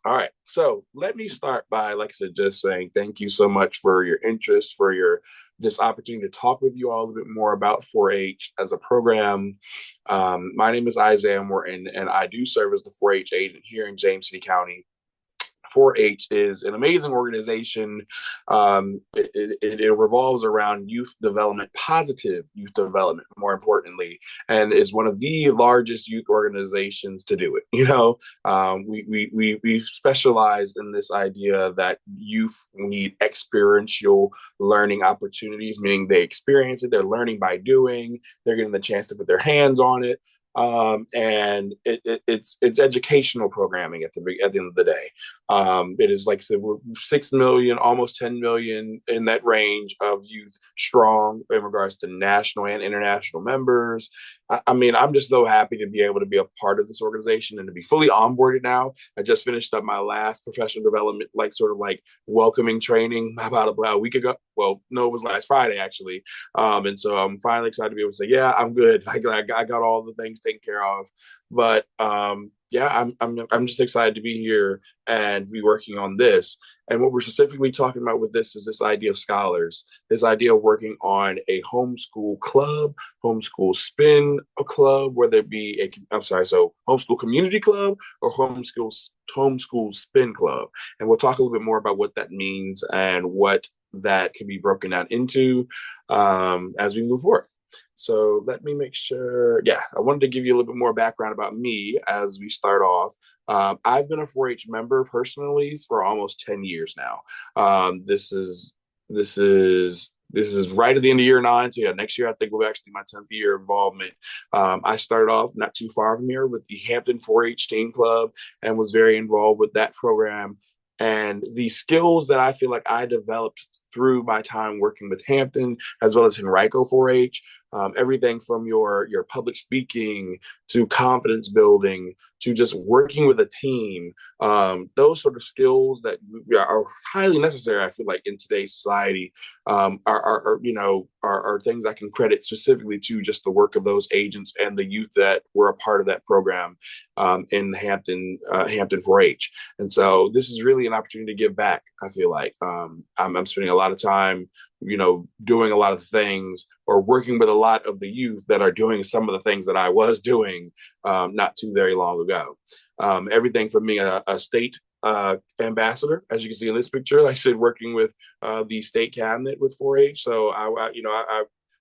All right. So let me start by, like I said, just saying thank you so much for your interest, for your this opportunity to talk with you all a bit more about 4-H as a program. My name is Isaiah Morton, and I do serve as the 4-H agent here in James City County. 4-H is an amazing organization. It revolves around youth development, positive youth development, more importantly, and is one of the largest youth organizations to do it. We specialize in this idea that youth need experiential learning opportunities, meaning they experience it, they're learning by doing, they're getting the chance to put their hands on it. It's educational programming at the end of the day. It is, like I said, we're 6 million, almost 10 million in that range of youth strong in regards to national and international members. I mean, I'm just so happy to be able to be a part of this organization and to be fully onboarded now. I just finished up my last professional development, like welcoming training about a week ago. Well, no, it was last Friday actually. And so I'm finally excited to be able to say, yeah, I'm good. I got all the things taken care of. But yeah, I'm just excited to be here and be working on this. And what we're specifically talking about with this is this idea of scholars, this idea of working on a homeschool club, homeschool spin club, whether it be homeschool community club or homeschool spin club. And we'll talk a little bit more about what that means and what that can be broken down into as we move forward. So let me make sure. Yeah, I wanted to give you a little bit more background about me as we start off. I've been a 4-H member personally for almost 10 years now. This is right at the end of year 9. So yeah, next year I think will be actually my 10th year involvement. I started off not too far from here with the Hampton 4-H Teen Club and was very involved with that program. And the skills that I feel like I developed through my time working with Hampton as well as Henrico 4-H, everything from your public speaking to confidence building to just working with a team, those sort of skills that are highly necessary, I feel like, in today's society, are things I can credit specifically to just the work of those agents and the youth that were a part of that program in Hampton 4-H. And so this is really an opportunity to give back. I feel like I'm spending a lot of time, doing a lot of things or working with a lot of the youth that are doing some of the things that I was doing not too very long ago. Everything from being a state ambassador, as you can see in this picture, like I said, working with the state cabinet with 4-H. So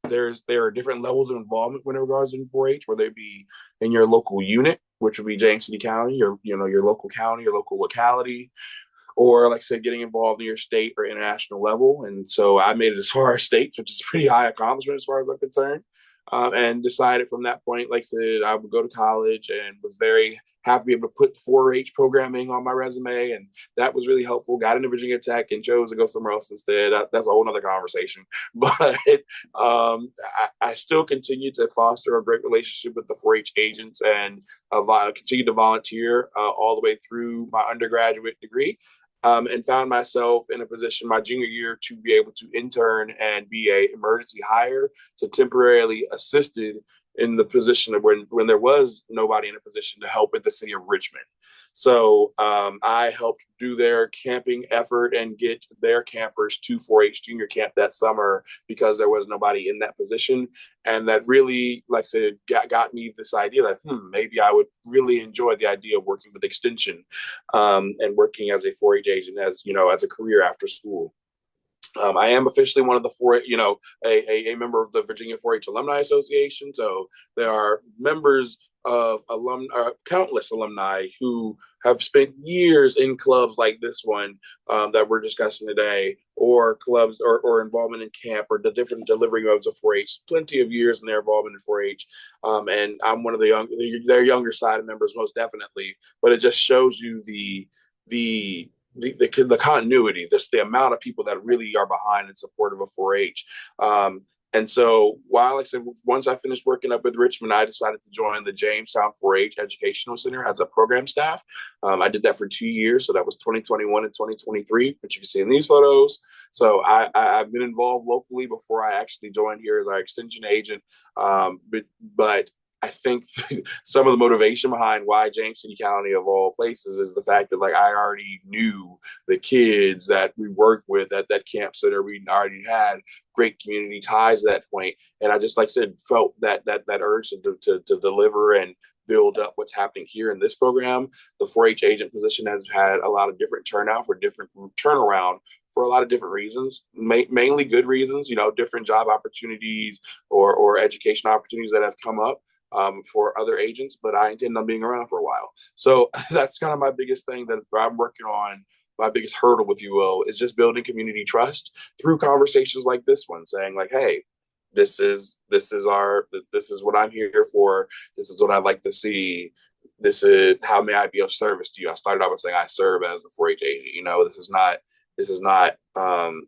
there are different levels of involvement when it regards to 4-H, whether it be in your local unit, which would be James City County, your local county, your local locality, or like I said, getting involved in your state or international level. And so I made it as far as states, which is a pretty high accomplishment as far as I'm concerned. And decided from that point, like I said, I would go to college and was very happy to be able to put 4-H programming on my resume. And that was really helpful. Got into Virginia Tech and chose to go somewhere else instead. That's a whole other conversation. But I still continue to foster a great relationship with the 4-H agents and continue to volunteer all the way through my undergraduate degree. And found myself in a position my junior year to be able to intern and be a emergency hire, so temporarily assisted in the position of when there was nobody in a position to help at the city of Richmond. So I helped do their camping effort and get their campers to 4-H junior camp that summer because there was nobody in that position. And that really, like I said, got me this idea that maybe I would really enjoy the idea of working with Extension and working as a 4-H agent as a career after school. I am officially one of the a member of the Virginia 4-H Alumni Association. So there are members of countless alumni who have spent years in clubs like this one that we're discussing today, or clubs or involvement in camp or the different delivery modes of 4-H, plenty of years in their involvement in 4-H. And I'm one of their younger side members, most definitely. But it just shows you the continuity, the amount of people that really are behind and supportive of 4-H. And so while, like I said, once I finished working up with Richmond, I decided to join the Jamestown 4-H Educational Center as a program staff. I did that for 2 years. So that was 2021 and 2023, which you can see in these photos. So I've been involved locally before I actually joined here as our extension agent. But I think some of the motivation behind why James City County of all places is the fact that like I already knew the kids that we worked with at that camp center. We already had great community ties at that point, and I just like I said felt that urge to deliver and build up what's happening here in this program. The 4-H agent position has had a lot of different turnout for different turnaround for a lot of different reasons, mainly good reasons, different job opportunities or education opportunities that have come up for other agents, but I intend on being around for a while. So that's kind of my biggest thing that I'm working on. My biggest hurdle, if you will, is just building community trust through conversations like this one, saying like, hey, this is what I'm here for. This is what I'd like to see. This is how may I be of service to you. I started off with saying I serve as a 4-H agent. This is not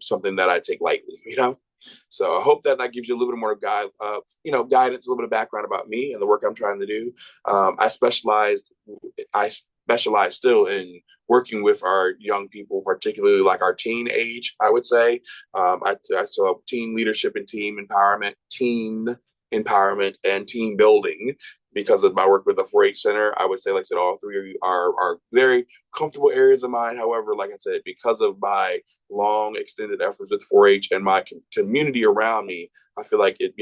something that I take lightly. So I hope that gives you a little bit more guidance, a little bit of background about me and the work I'm trying to do. I specialize still in working with our young people, particularly like our teen age, I would say. So teen leadership and teen empowerment and team building. Because of my work with the 4-H Center, I would say, like I said, all three are very comfortable areas of mine. However, like I said, because of my long extended efforts with 4-H and my community around me, I feel like it's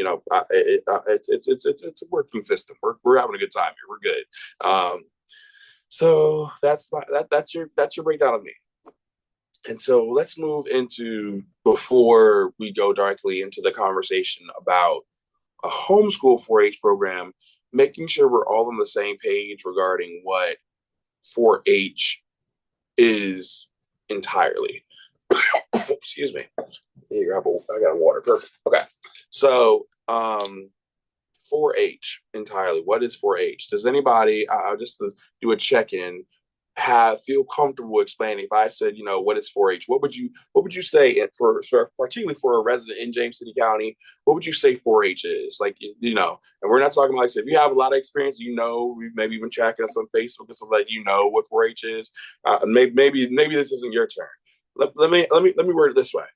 a working system. We're having a good time here. We're good. So that's your breakdown of me. And so let's move into, before we go directly into the conversation about a homeschool 4-H program, making sure we're all on the same page regarding what 4-H is entirely. Excuse me. I got water. Perfect. Okay. So 4-H entirely. What is 4-H? Does anybody, I'll just do a check-in, feel comfortable explaining? If I said, what is 4-H, what would you say, particularly for a resident in James City County, what would you say 4-H is? Like, and we're not talking like, if you have a lot of experience, we've maybe been tracking us on Facebook and stuff like, what 4-H is. Maybe this isn't your turn. Let me word it this way.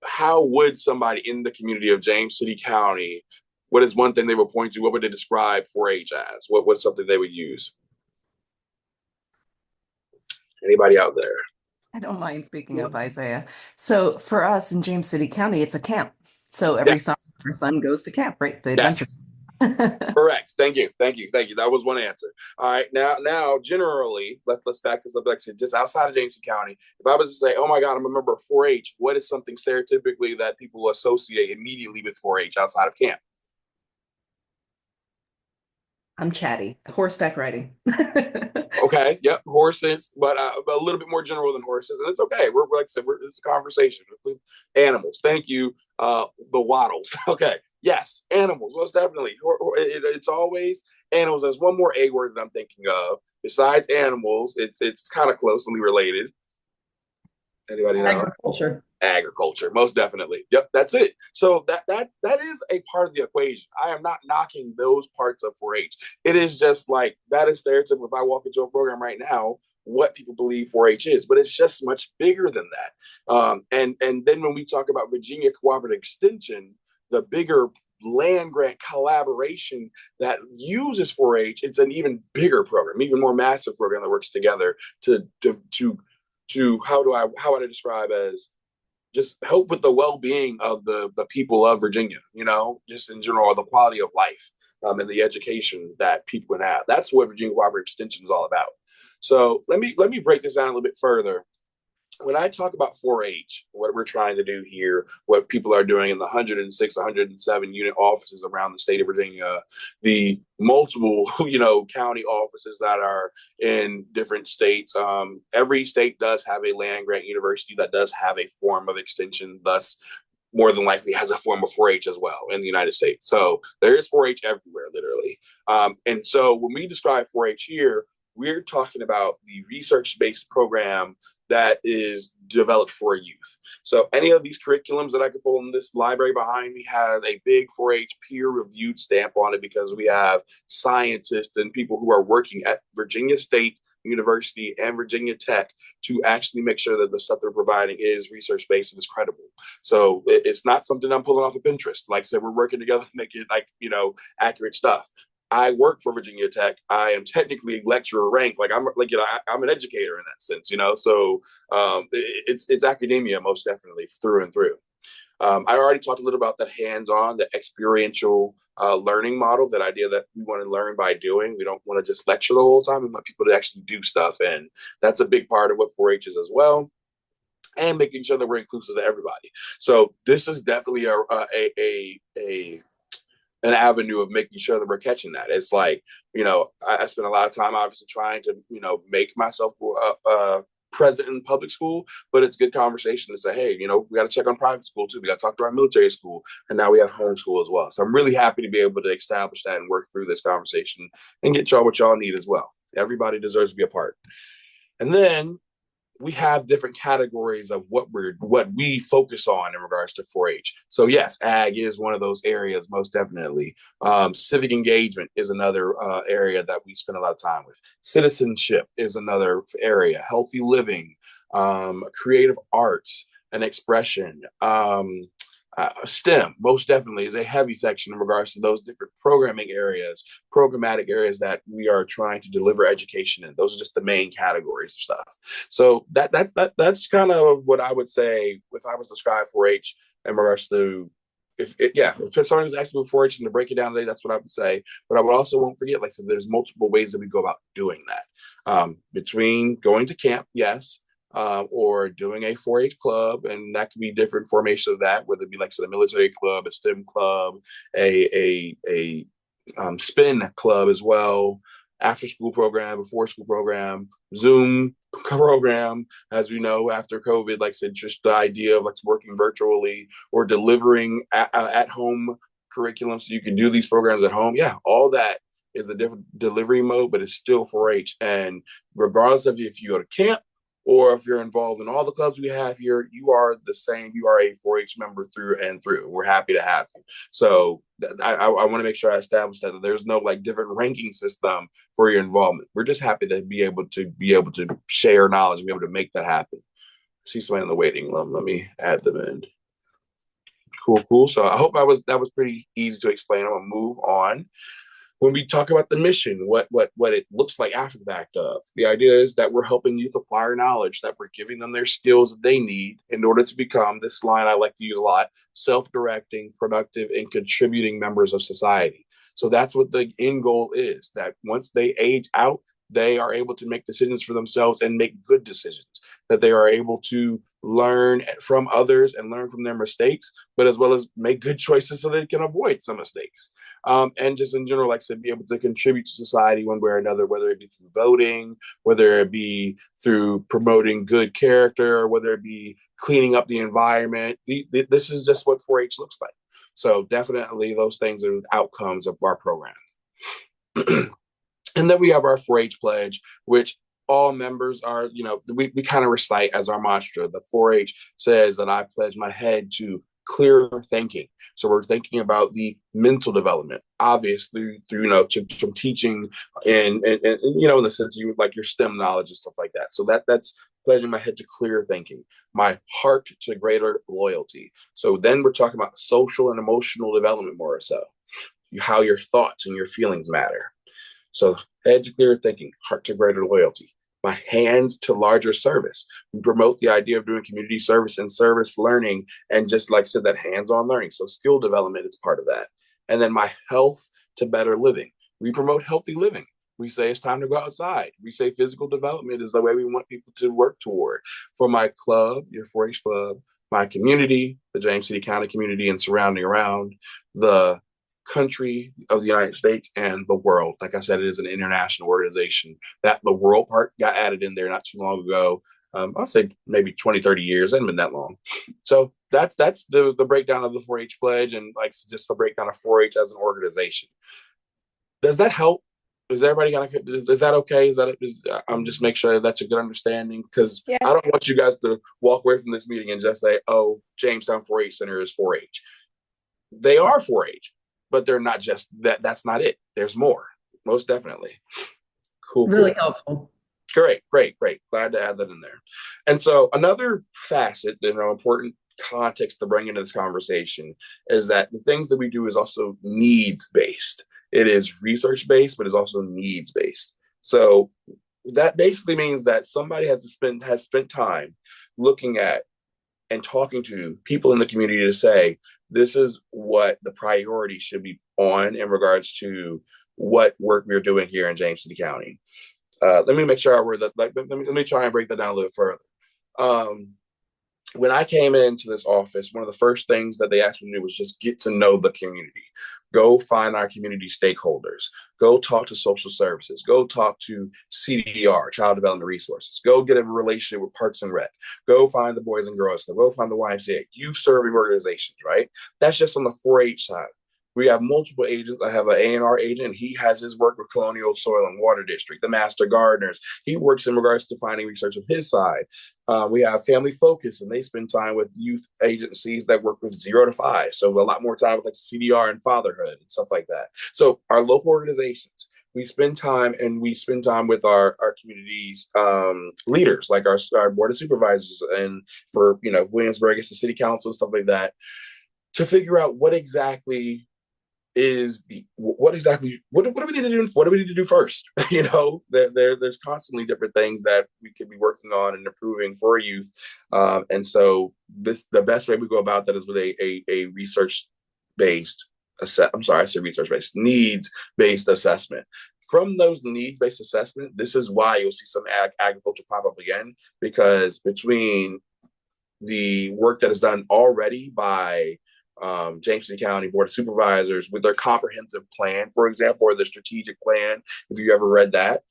How would somebody in the community of James City County, what is one thing they would point to? What would they describe 4-H as? What's something they would use? Anybody out there? I don't mind speaking up, Isaiah. So for us in James City County, it's a camp. So every summer, Yes. our son goes to camp, right? The adventure. Yes. Correct. Thank you. That was one answer. All right. Now, generally, let's back this up. Like I said, just outside of James City County, if I was to say, oh my God, I'm a member of 4-H, what is something stereotypically that people associate immediately with 4-H outside of camp? I'm chatty. Horseback riding. Okay, yep, horses, but a little bit more general than horses, and it's okay. We're like I said, it's a conversation. Animals, thank you. The waddles. Okay, yes, animals. Most definitely. It's always animals. There's one more A word that I'm thinking of besides animals. It's kind of closely related. Anybody know? Agriculture, most definitely. Yep, that's it. So that is a part of the equation. I am not knocking those parts of 4-H. It is just like that is stereotypical. If I walk into a program right now, what people believe 4-H is, but it's just much bigger than that. And then when we talk about Virginia Cooperative Extension, the bigger land grant collaboration that uses 4-H, it's an even bigger program, even more massive program that works together to how would I describe as just help with the well-being of the people of Virginia, just in general, the quality of life and the education that people can have. That's what Virginia Cooperative Extension is all about. So let me break this down a little bit further. When I talk about 4-H, what we're trying to do here, what people are doing in the 106, 107 unit offices around the state of Virginia, the multiple, county offices that are in different states. Every state does have a land grant university that does have a form of extension, thus more than likely has a form of 4-H as well in the United States. So there is 4-H everywhere, literally. And so when we describe 4-H here, we're talking about the research-based program that is developed for youth. So any of these curriculums that I could pull in this library behind me has a big 4-H peer-reviewed stamp on it because we have scientists and people who are working at Virginia State University and Virginia Tech to actually make sure that the stuff they're providing is research-based and is credible. So it's not something I'm pulling off of Pinterest. Like I said, we're working together to make it like, accurate stuff. I work for Virginia Tech. I am technically lecturer rank. Like I'm an educator in that sense, So it's academia most definitely through and through. I already talked a little about that hands-on, the experiential learning model, that idea that we want to learn by doing. We don't want to just lecture the whole time. We want people to actually do stuff. And that's a big part of what 4-H is as well. And making sure that we're inclusive to everybody. So this is definitely an avenue of making sure that we're catching that. It's like, I spend a lot of time obviously trying to, make myself present in public school, but it's good conversation to say, hey, we got to check on private school too. We got to talk to our military school, and now we have homeschool as well. So I'm really happy to be able to establish that and work through this conversation and get y'all what y'all need as well. Everybody deserves to be a part. And then we have different categories of what we focus on in regards to 4-H. So yes, ag is one of those areas, most definitely. Civic engagement is another area that we spend a lot of time with. Citizenship is another area. Healthy living, creative arts and expression. STEM most definitely is a heavy section in regards to those different programmatic areas that we are trying to deliver education in. Those are just the main categories of stuff. So that's kind of what I would say if I was to describe 4-H in regards to if someone was asking me 4-H and to break it down today, that's what I would say. But I would also won't forget, like I said, there's multiple ways that we go about doing that. Between going to camp, yes. Or doing a 4-H club, and that could be different formations of that, whether it be like a military club, a STEM club, a spin club as well, after school program, before school program, Zoom program, as we know after COVID, like I said, just the idea of like working virtually or delivering at home curriculum so you can do these programs at home. Yeah, all that is a different delivery mode, but it's still 4-H. And regardless of if you go to camp, or if you're involved in all the clubs we have here, you are the same. You are a 4-H member through and through. We're happy to have you. So I want to make sure I establish that there's no like different ranking system for your involvement. We're just happy to be able to share knowledge and be able to make that happen. See somebody in the waiting room. Let me add them in. Cool. So I hope that was pretty easy to explain. I'm gonna move on. When we talk about the mission, what it looks like after the fact of, the idea is that we're helping youth acquire knowledge, that we're giving them their skills that they need in order to become, this line I like to use a lot, self-directing, productive, and contributing members of society. So that's what the end goal is, that once they age out, they are able to make decisions for themselves and make good decisions, that they are able to learn from others and learn from their mistakes, but as well as make good choices so they can avoid some mistakes. And just in general, like I said, be able to contribute to society one way or another, whether it be through voting, whether it be through promoting good character, or whether it be cleaning up the environment. This is just what 4-H looks like. So definitely those things are outcomes of our program. And then we have our 4-H pledge, which all members are, we kind of recite as our mantra. The 4-H says that I pledge my head to clearer thinking. So we're thinking about the mental development, obviously through, from teaching and in the sense you like your STEM knowledge and stuff like that. So that's pledging my head to clearer thinking, my heart to greater loyalty. So then we're talking about social and emotional development more so, how your thoughts and your feelings matter. So head to clearer thinking, heart to greater loyalty. My hands to larger service. We promote the idea of doing community service and service learning, and just like I said, that hands-on learning. So skill development is part of that. And then my health to better living. We promote healthy living. We say it's time to go outside. We say physical development is the way we want people to work toward. For my club, your 4-H club, my community, the James City County community and surrounding around, the country of the United States, and the world. Like I said, it is an international organization. That the world part got added in there not too long ago. I'll say maybe 20, 30 years. It hasn't been that long. So that's the breakdown of the 4-H pledge, and like just the breakdown of 4-H as an organization. Does that help? Is everybody is that okay? I'm just make sure that's a good understanding, because Yeah. I don't want you guys to walk away from this meeting and just say, oh, Jamestown 4-H Center is 4-H. They are 4-H. But they're not just that. That's not it. There's more, most definitely. Cool. Really helpful. Great, great, great. Glad to add that in there. And so another facet, important context to bring into this conversation is that the things that we do is also needs based. It is research based, but it's also needs based. So that basically means that somebody has spent time looking at and talking to people in the community to say this is what the priority should be on in regards to what work we're doing here in James City County. Let me make sure I word that. Let me try and break that down a little further. Um, when I came into this office, one of the first things that they asked me to do was just get to know the community. Go find our community stakeholders. Go talk to social services. Go talk to CDR, Child Development Resources. Go get a relationship with Parks and Rec. Go find the Boys and Girls Club. Go find the YMCA. Youth serving organizations, right? That's just on the 4-H side. We have multiple agents. I have an A&R agent. He has his work with Colonial Soil and Water District, the Master Gardeners. He works in regards to finding research on his side. We have Family Focus, and they spend time with youth agencies that work with 0 to 5. So a lot more time with like CDR and fatherhood and stuff like that. So our local organizations, we spend time with our community's leaders, like our board of supervisors, and for Williamsburg, it's the city council, stuff like that, to figure out what exactly what do we need to do? What do we need to do first? There's constantly different things that we could be working on and improving for youth. And so the best way we go about that is with a research-based needs-based assessment. From those needs-based assessment, this is why you'll see some agriculture pop up again, because between the work that is done already by James City County Board of Supervisors with their comprehensive plan, for example, or the strategic plan, if you ever read that,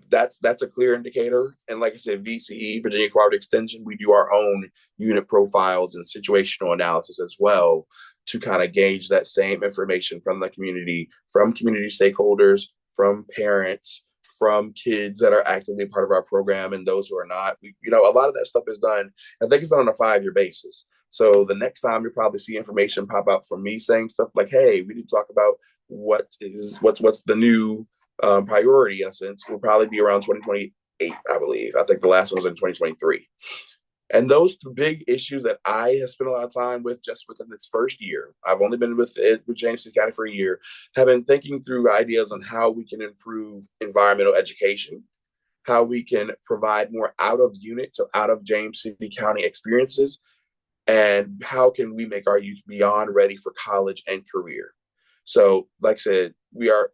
that's a clear indicator. And like I said, VCE, Virginia Cooperative Extension, we do our own unit profiles and situational analysis as well to kind of gauge that same information from the community, from community stakeholders, from parents, from kids that are actively part of our program and those who are not. A lot of that stuff is done. I think it's done on a 5-year basis. So the next time you'll probably see information pop out from me saying stuff like, hey, we need to talk about what's the new priority, in a sense, will probably be around 2028, I believe. I think the last one was in 2023. And those big issues that I have spent a lot of time with just within this first year, I've only been with James City County for a year, have been thinking through ideas on how we can improve environmental education, how we can provide more out of unit, so out of James City County experiences, and how can we make our youth beyond ready for college and career. So like I said, we are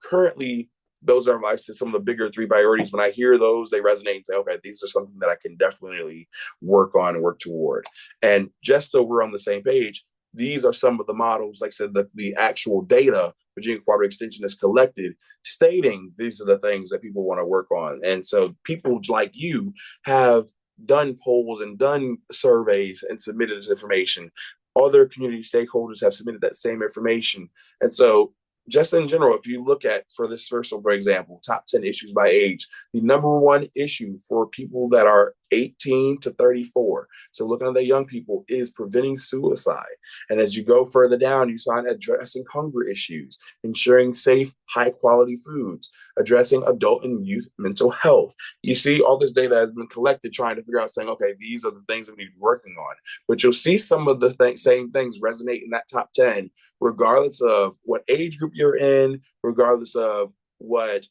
currently, those are some of the bigger 3 priorities. When I hear those, they resonate and say, okay, these are something that I can definitely work on and work toward. And just so we're on the same page, these are some of the models, like I said, the actual data Virginia Cooperative Extension has collected, stating these are the things that people want to work on. And so people like you have done polls and done surveys and submitted this information. Other community stakeholders have submitted that same information. And so just in general, if you look at, for this first one, for example, top 10 issues by age, the number 1 issue for people that are 18 to 34, so looking at the young people, is preventing suicide. And as you go further down, you find addressing hunger issues, ensuring safe, high quality foods, addressing adult and youth mental health. You see all this data has been collected trying to figure out, saying, okay, these are the things that we need to be working on. But you'll see some of the same things resonate in that top 10, regardless of what age group you're in, regardless of what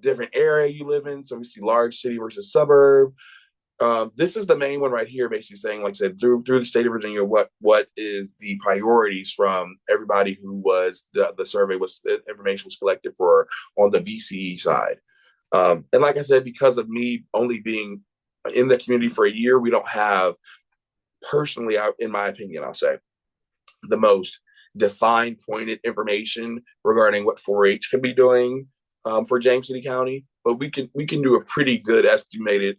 different area you live in. So we see large city versus suburb. This is the main one right here, basically saying, like I said, through the state of Virginia, what is the priorities from everybody who was the survey information was collected for on the VCE side. And like I said, because of me only being in the community for a year, we don't have personally, in my opinion, I'll say, the most defined, pointed information regarding what 4-H can be doing for James City County, but we can do a pretty good estimated,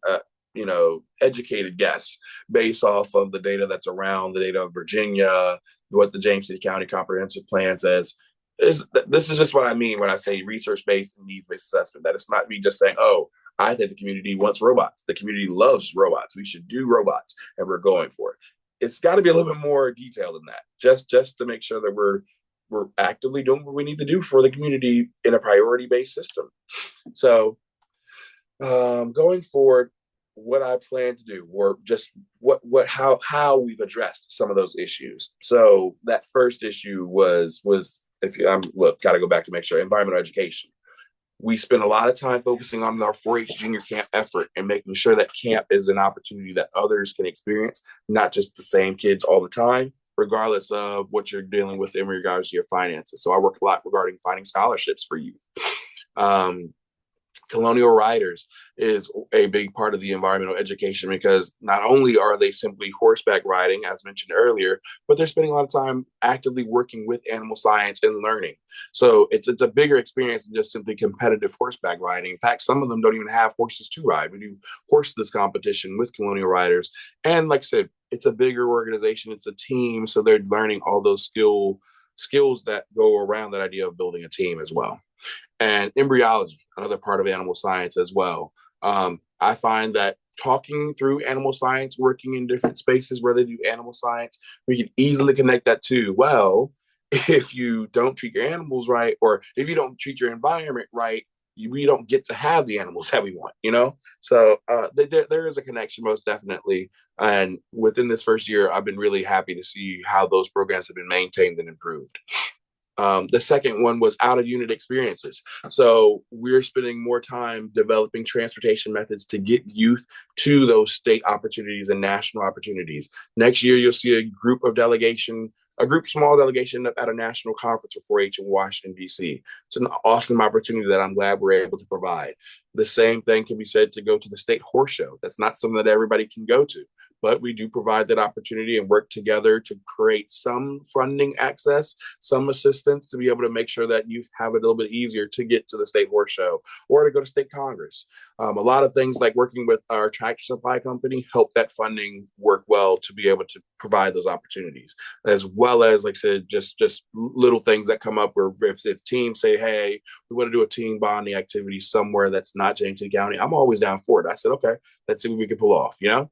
educated guess based off of the data that's around, the data of Virginia, what the James City County Comprehensive Plan says. This is just what I mean when I say research-based and needs-based assessment, that it's not me just saying, oh, I think the community wants robots. The community loves robots. We should do robots, and we're going for it. It's got to be a little bit more detailed than that, just to make sure that we're actively doing what we need to do for the community in a priority-based system. So Going forward, what I plan to do, or just how we've addressed some of those issues. So that first issue was if you, I'm look, got to go back to make sure environmental education. We spend a lot of time focusing on our 4-H junior camp effort and making sure that camp is an opportunity that others can experience, not just the same kids all the time, regardless of what you're dealing with in regards to your finances. So I work a lot regarding finding scholarships for youth. Um, Colonial riders is a big part of the environmental education because not only are they simply horseback riding, as mentioned earlier, but they're spending a lot of time actively working with animal science and learning. So it's a bigger experience than just simply competitive horseback riding. In fact, some of them don't even have horses to ride. We do horseless competition with colonial riders. And like I said, it's a bigger organization, it's a team. So they're learning all those skills that go around that idea of building a team as well. And embryology, another part of animal science as well. I find that talking through animal science, working in different spaces where they do animal science, we can easily connect that to, well, if you don't treat your animals right, or if you don't treat your environment right, we don't get to have the animals that we want, you know? So there is a connection, most definitely. And within this first year, I've been really happy to see how those programs have been maintained and improved. The second one was out of unit experiences. So we're spending more time developing transportation methods to get youth to those state opportunities and national opportunities. Next year, you'll see small delegation at a national conference for 4-H in Washington, D.C. It's an awesome opportunity that I'm glad we're able to provide. The same thing can be said to go to the state horse show. That's not something that everybody can go to, but we do provide that opportunity and work together to create some funding access, some assistance to be able to make sure that youth have it a little bit easier to get to the state horse show or to go to state congress. A lot of things like working with our tractor supply company help that funding work well to be able to provide those opportunities, as well as, like I said, just little things that come up where if teams say, hey, we want to do a team bonding activity somewhere that's not James City County, I'm always down for it. I said, okay, let's see what we can pull off, you know?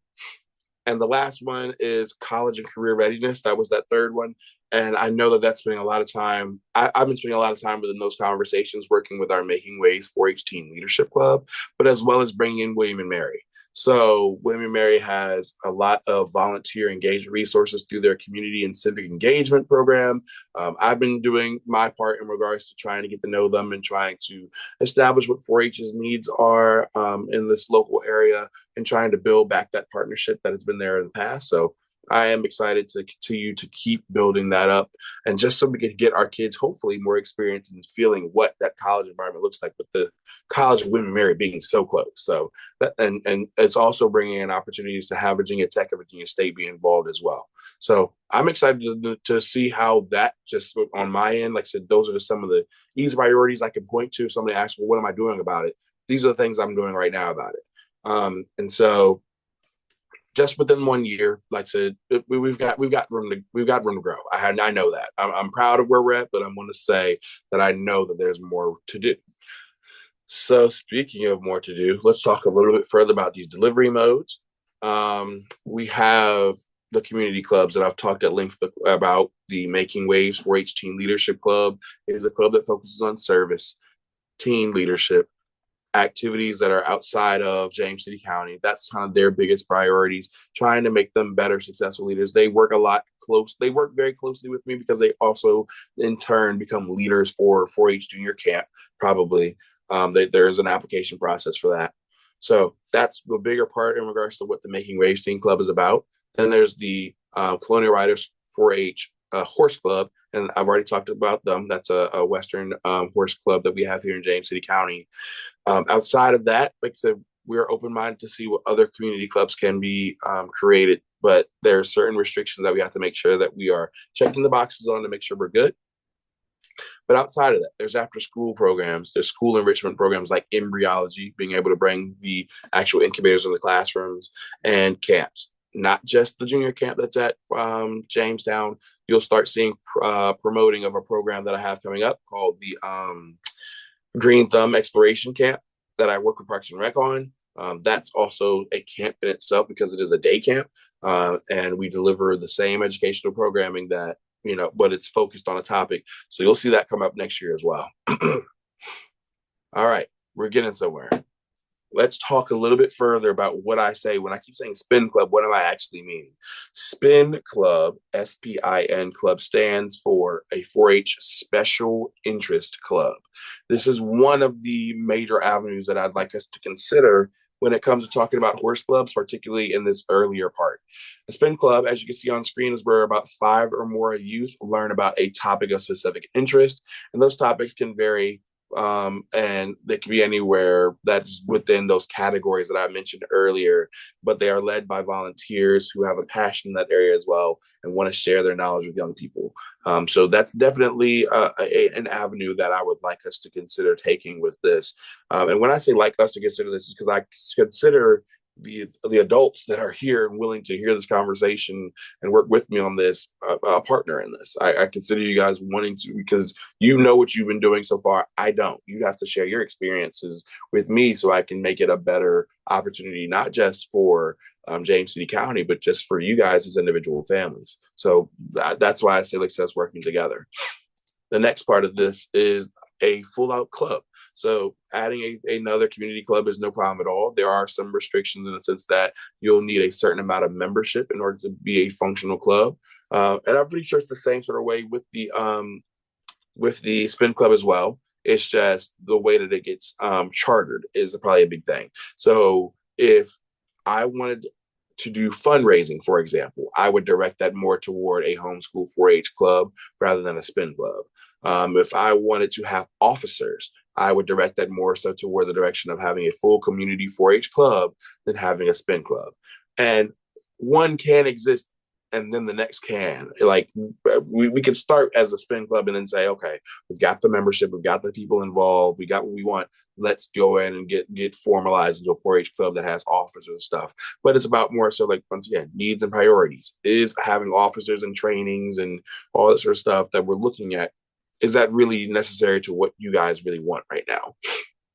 And the last one is college and career readiness. That was that third one. And I know that that's spending a lot of time. I've been spending a lot of time within those conversations working with our Making Waves 4-H Teen Leadership Club, but as well as bringing in William and Mary. So William and Mary has a lot of volunteer engagement resources through their community and civic engagement program. I've been doing my part in regards to trying to get to know them and trying to establish what 4-H's needs are in this local area and trying to build back that partnership that has been there in the past. So I am excited to continue to keep building that up, and just so we can get our kids hopefully more experience in feeling what that college environment looks like, with the College of Women Mary being so close. So that, and it's also bringing in opportunities to have Virginia Tech and Virginia State be involved as well. So I'm excited to see how that, just on my end, like I said, those are just some of the easy priorities I can point to. If somebody asks, well, what am I doing about it? These are the things I'm doing right now about it. And so just within 1 year, like I said, we've got room to grow. I know that. I'm proud of where we're at, but I'm going to say that I know that there's more to do. So speaking of more to do, let's talk a little bit further about these delivery modes. We have the community clubs that I've talked at length about. The Making Waves 4-H Teen Leadership Club. It is a club that focuses on service, teen leadership, activities that are outside of James City County. That's kind of their biggest priorities, trying to make them better, successful leaders. They work they work very closely with me because they also in turn become leaders for 4-H junior camp, probably. There's an application process for that. So that's the bigger part in regards to what the Making Waves Teen Club is about. Then there's the Colonial Riders 4-H Horse Club, and I've already talked about them. That's a Western horse club that we have here in James City County. Outside of that, like I said, we're open-minded to see what other community clubs can be created, but there are certain restrictions that we have to make sure that we are checking the boxes on to make sure we're good. But outside of that, there's after-school programs, there's school enrichment programs like embryology, being able to bring the actual incubators in the classrooms, and camps. Not just the junior camp that's at Jamestown. You'll start seeing promoting of a program that I have coming up called the Green Thumb Exploration Camp that I work with Parks and Rec on. That's also a camp in itself because it is a day camp, and we deliver the same educational programming that, but it's focused on a topic. So you'll see that come up next year as well. All right, we're getting somewhere. let's talk a little bit further about what I say when I keep saying spin club. What am I actually meaning? Spin club, SPIN club, stands for a 4-H special interest club. This is one of the major avenues that I'd like us to consider when it comes to talking about horse clubs, particularly in this earlier part. A spin club, as you can see on screen, is where about 5 or more youth learn about a topic of specific interest, and those topics can vary, and they can be anywhere that's within those categories that I mentioned earlier, but they are led by volunteers who have a passion in that area as well and want to share their knowledge with young people. So that's definitely an avenue that I would like us to consider taking with this. And when I say like us to consider this, is because I consider the adults that are here and willing to hear this conversation and work with me on this, a partner in this. I consider you guys wanting to, because you know what you've been doing so far. I don't. You have to share your experiences with me so I can make it a better opportunity, not just for James City County, but just for you guys as individual families. So that's why I say let's us working together. The next part of this is a full out club. So adding another community club is no problem at all. There are some restrictions in the sense that you'll need a certain amount of membership in order to be a functional club. And I'm pretty sure it's the same sort of way with the spin club as well. It's just the way that it gets chartered is probably a big thing. So if I wanted to do fundraising, for example, I would direct that more toward a homeschool 4-H club rather than a spin club. If I wanted to have officers, I would direct that more so toward the direction of having a full community 4-H club than having a spin club. And one can exist and then the next can. Like we can start as a spin club and then say, okay, we've got the membership, we've got the people involved, we got what we want. Let's go in and get formalized into a 4-H club that has officers and stuff. But it's about more so like, once again, needs and priorities. Is having officers and trainings and all that sort of stuff that we're looking at, is that really necessary to what you guys really want right now?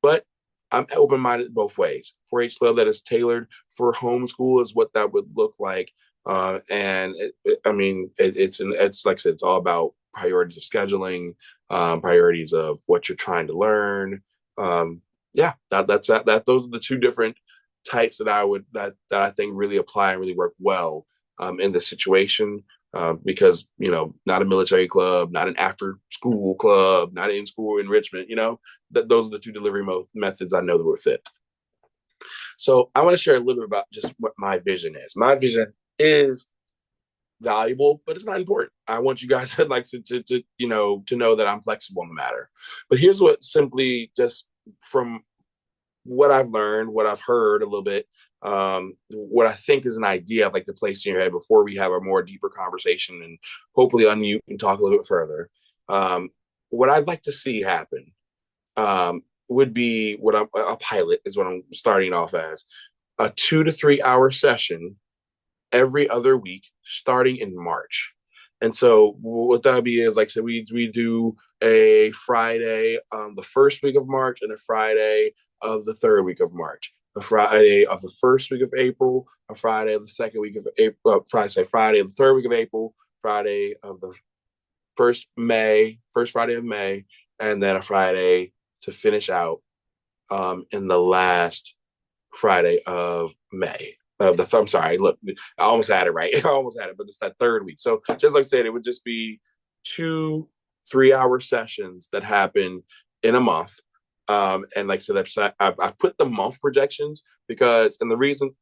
But I'm open-minded both ways. 4-H club that is tailored for homeschool is what that would look like. And it's like I said, it's all about priorities of scheduling, priorities of what you're trying to learn. That's that. Those are the two different types that I think really apply and really work well in this situation. Because not a military club, not an after school club, not in school enrichment. Those are the two delivery methods I know that would fit. So I want to share a little bit about just what my vision is. My vision is valuable, but it's not important. I want you guys to know that I'm flexible in the matter. But here's what, simply just from what I've learned, what I've heard a little bit, what I think is an idea I'd like to place in your head before we have a more deeper conversation and hopefully unmute and talk a little bit further. What I'd like to see happen would be a pilot is what I'm starting off as, a 2 to 3 hour session every other week starting in March. And so what that would be is, like I said, we do a Friday the first week of March and a Friday of the third week of March, a Friday of the first week of April, a Friday of the second week of April, Friday of the third week of April, Friday of the first Friday of May, and then a Friday to finish out in the last Friday of May. I'm sorry, look, I almost had it right. I almost had it, but it's that third week. So just like I said, it would just be 2 3-hour sessions that happen in a month. And like I said, I've put the month projections because, and the reason,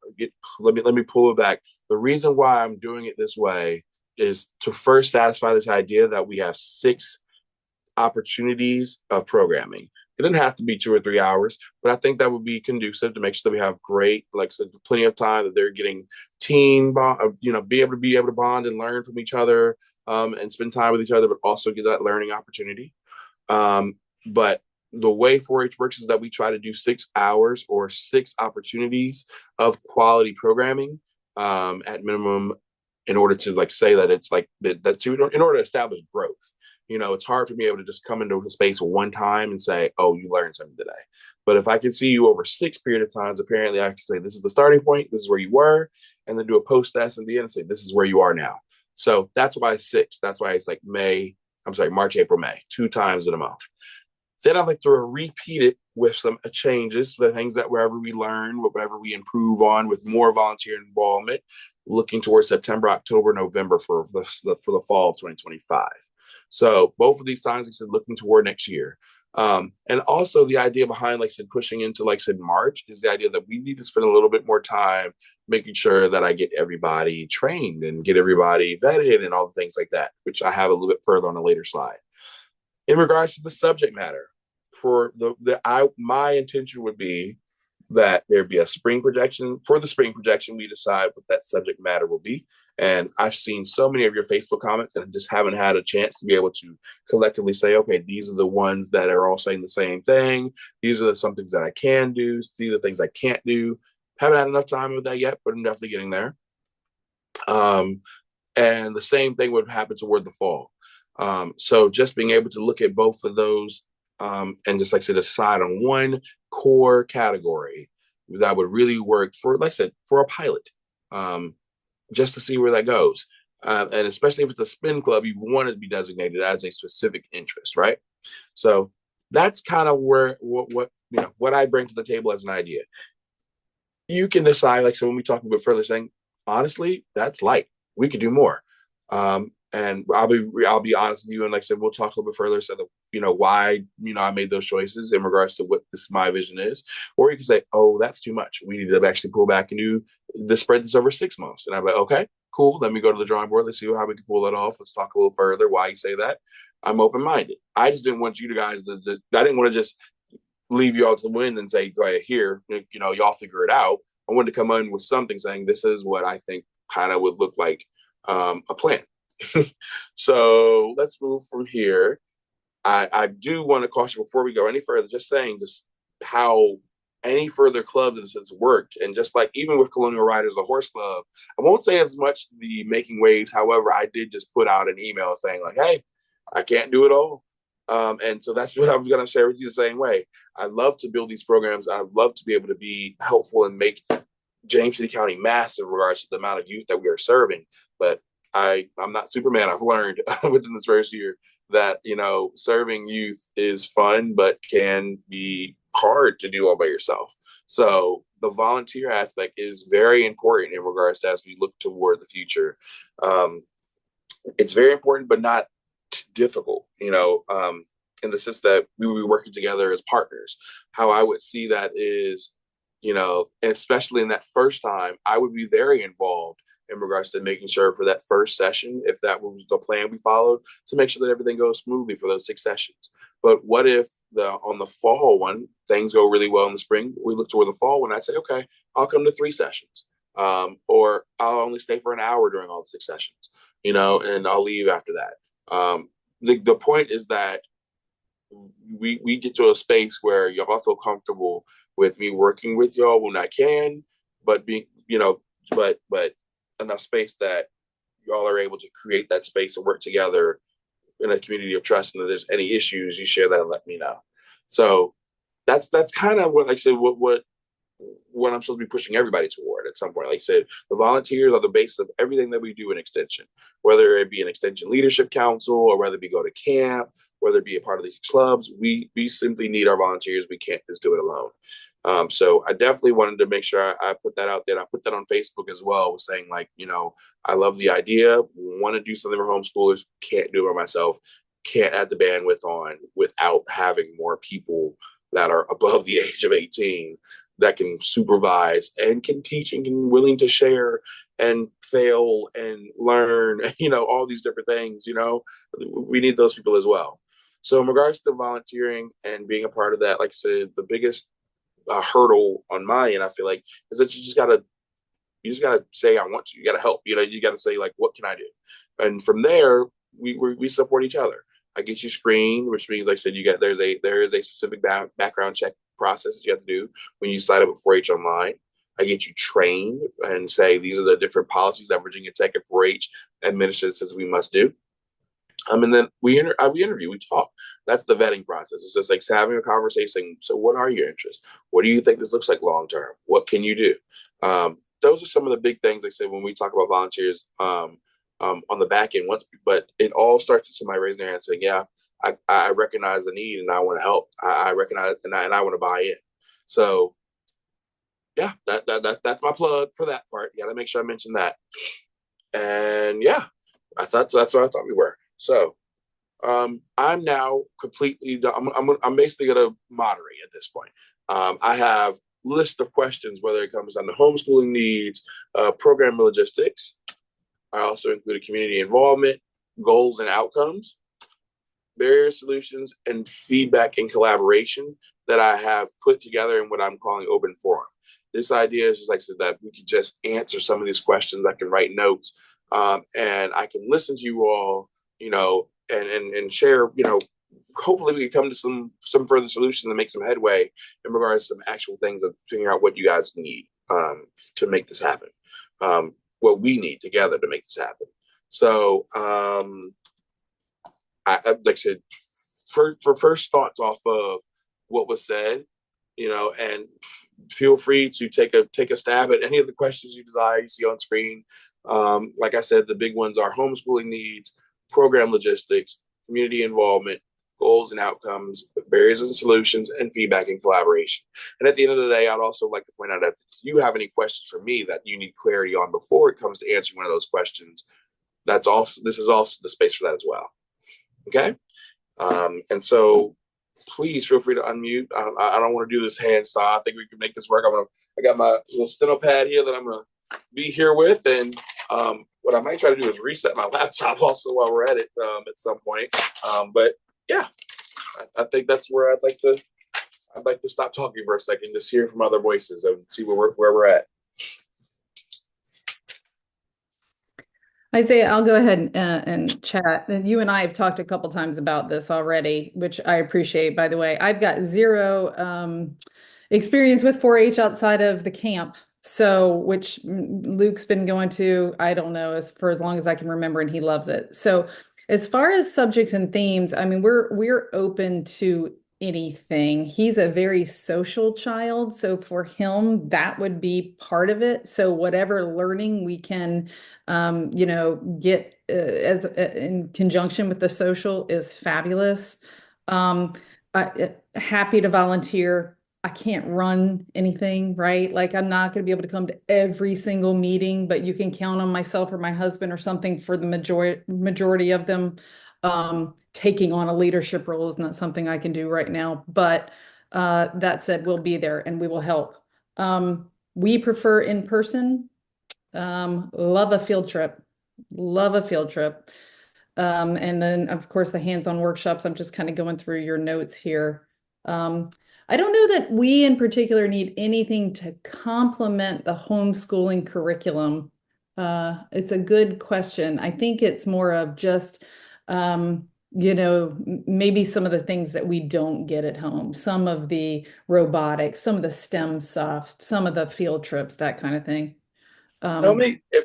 let me pull it back. The reason why I'm doing it this way is to first satisfy this idea that we have 6 opportunities of programming. It doesn't have to be 2 or 3 hours, but I think that would be conducive to make sure that we have great, like I said, plenty of time that they're getting team bond, be able to bond and learn from each other, and spend time with each other, but also get that learning opportunity. But the way 4-H works is that we try to do 6 hours or 6 opportunities of quality programming at minimum, in order to say that it's like that in order to establish growth. It's hard for me able to just come into a space one time and say, oh, you learned something today. But if I can see you over 6 period of times, apparently I can say, this is the starting point, this is where you were, and then do a post test at the end and say, this is where you are now. So that's why 6. That's why it's like March, April, May, 2 times in a month. Then I'd like to repeat it with some changes, the things that wherever we learn, whatever we improve on, with more volunteer involvement, looking towards September, October, November for the fall of 2025. So both of these times, like I said, looking toward next year. And also the idea behind, like I said, pushing into, like I said, March is the idea that we need to spend a little bit more time making sure that I get everybody trained and get everybody vetted and all the things like that, which I have a little bit further on a later slide. In regards to the subject matter, for my intention would be that there be a spring projection. For the spring projection, we decide what that subject matter will be. And I've seen so many of your Facebook comments and just haven't had a chance to be able to collectively say, okay, these are the ones that are all saying the same thing. These are some things that I can do. These are the things I can't do. Haven't had enough time with that yet, but I'm definitely getting there. And the same thing would happen toward the fall. So just being able to look at both of those and just, like I said, decide on one core category that would really work for, like I said, for a pilot, just to see where that goes. And especially if it's a spin club, you want it to be designated as a specific interest, right? So that's kind of where what I bring to the table as an idea. You can decide, like, so when we talk about further saying, honestly, that's light. We could do more. And I'll be honest with you, and like I said, we'll talk a little bit further. So that why I made those choices in regards to what my vision is. Or you can say, oh, that's too much. We need to actually pull back and do the spread this over 6 months. And I'm like, okay, cool. Let me go to the drawing board. Let's see how we can pull that off. Let's talk a little further. Why you say that? I'm open minded. I just didn't want you guys to. I didn't want to just leave you all to the wind and say, go ahead, here, y'all figure it out. I wanted to come in with something saying this is what I think kind of would look like a plan. So let's move from here. I do want to caution before we go any further, just saying just how any further clubs in a sense worked. And just like even with Colonial Riders, the horse club, I won't say as much the making waves. However, I did just put out an email saying like, hey, I can't do it all. And so that's what I'm going to share with you the same way. I love to build these programs. I love to be able to be helpful and make James City County massive in regards to the amount of youth that we are serving. But I'm not Superman. I've learned within this first year that, serving youth is fun, but can be hard to do all by yourself. So the volunteer aspect is very important in regards to as we look toward the future. It's very important, but not difficult, in the sense that we will be working together as partners. How I would see that is, especially in that first time, I would be very involved in regards to making sure for that first session, if that was the plan we followed, to make sure that everything goes smoothly for those 6 sessions. But what if on the fall one, things go really well in the spring, we look toward the fall one, I say, okay, I'll come to 3 sessions. Or I'll only stay for an hour during all the 6 sessions, and I'll leave after that. The point is that we get to a space where y'all feel comfortable with me working with y'all when I can, but being, but enough space that y'all are able to create that space and work together in a community of trust. And if there's any issues, you share that and let me know. So that's kind of what, like I said, what I'm supposed to be pushing everybody toward at some point. Like I said, the volunteers are the base of everything that we do in Extension, whether it be an Extension Leadership Council or whether it be go to camp, whether it be a part of these clubs. We simply need our volunteers. We can't just do it alone. So I definitely wanted to make sure I put that out there. I put that on Facebook as well, saying like, I love the idea, want to do something for homeschoolers, can't do it by myself, can't add the bandwidth on without having more people that are above the age of 18 that can supervise and can teach and can willing to share and fail and learn, all these different things, we need those people as well. So in regards to volunteering and being a part of that, like I said, the biggest hurdle on my end, I feel like, is that you just gotta say, I want to, you gotta help, you gotta say like, what can I do? And from there, we support each other. I get you screened, which means, like I said, there is a specific background check process that you have to do when you sign up with 4-H Online. I get you trained and say, these are the different policies that Virginia Tech and 4-H administrative says we must do. And then we interview, we talk. That's the vetting process. It's just like having a conversation. So what are your interests? What do you think this looks like long term? What can you do? Those are some of the big things, like I said, when we talk about volunteers on the back end. But it all starts with somebody raising their hand saying, yeah, I recognize the need and I want to help. I recognize and I want to buy in. So yeah, that's my plug for that part. Got to make sure I mention that. And yeah, I thought that's what I thought we were. So I'm now completely. I'm basically going to moderate at this point. I have list of questions, whether it comes down to homeschooling needs, program logistics. I also included community involvement, goals and outcomes, barrier solutions, and feedback and collaboration that I have put together in what I'm calling open forum. This idea is just like so that we could just answer some of these questions. I can write notes, and I can listen to you all, and share, hopefully we can come to some further solutions and make some headway in regards to some actual things of figuring out what you guys need to make this happen, what we need together to make this happen. So like I said, for first thoughts off of what was said, and feel free to take a stab at any of the questions you desire. You see on screen. Like I said, the big ones are homeschooling needs, program logistics, community involvement, goals and outcomes, barriers and solutions, and feedback and collaboration. And at the end of the day, I'd also like to point out that if you have any questions for me that you need clarity on before it comes to answering one of those questions, this is also the space for that as well. Okay. And so please feel free to unmute. I don't want to do this hand saw. I think we can make this work. I got my little steno pad here that I'm going to be here with. And what I might try to do is reset my laptop also while we're at it at some point. But yeah, I think that's where I'd like to stop talking for a second, just hear from other voices and see where we're at. Isaiah, I'll go ahead and chat. And you and I have talked a couple times about this already, which I appreciate, by the way. I've got zero experience with 4-H outside of the camp. So, which Luke's been going to, I don't know, for as long as I can remember, and he loves it. So, as far as subjects and themes, I mean, we're open to anything. He's a very social child, so for him, that would be part of it. So, whatever learning we can, get as in conjunction with the social is fabulous. Happy to volunteer. I can't run anything, right? Like I'm not going to be able to come to every single meeting, but you can count on myself or my husband or something for the majority of them. Taking on a leadership role is not something I can do right now, but that said, we'll be there and we will help. We prefer in person. Love a field trip. Love a field trip. And then, of course, the hands-on workshops. I'm just kind of going through your notes here. I don't know that we in particular need anything to complement the homeschooling curriculum. It's a good question. I think it's more of just, maybe some of the things that we don't get at home, some of the robotics, some of the STEM stuff, some of the field trips, that kind of thing. Tell me if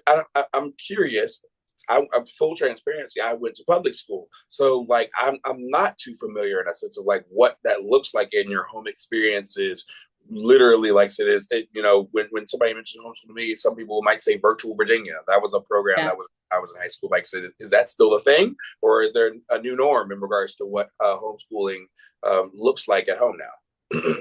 I'm curious. I'm full transparency. I went to public school, so like I'm not too familiar in a sense of like what that looks like in your home experiences. Literally, like it is, when somebody mentions homeschool to me, some people might say Virtual Virginia. That was a program Yeah. that was I was in high school. Like, said, is that still a thing, or is there a new norm in regards to what homeschooling looks like at home now?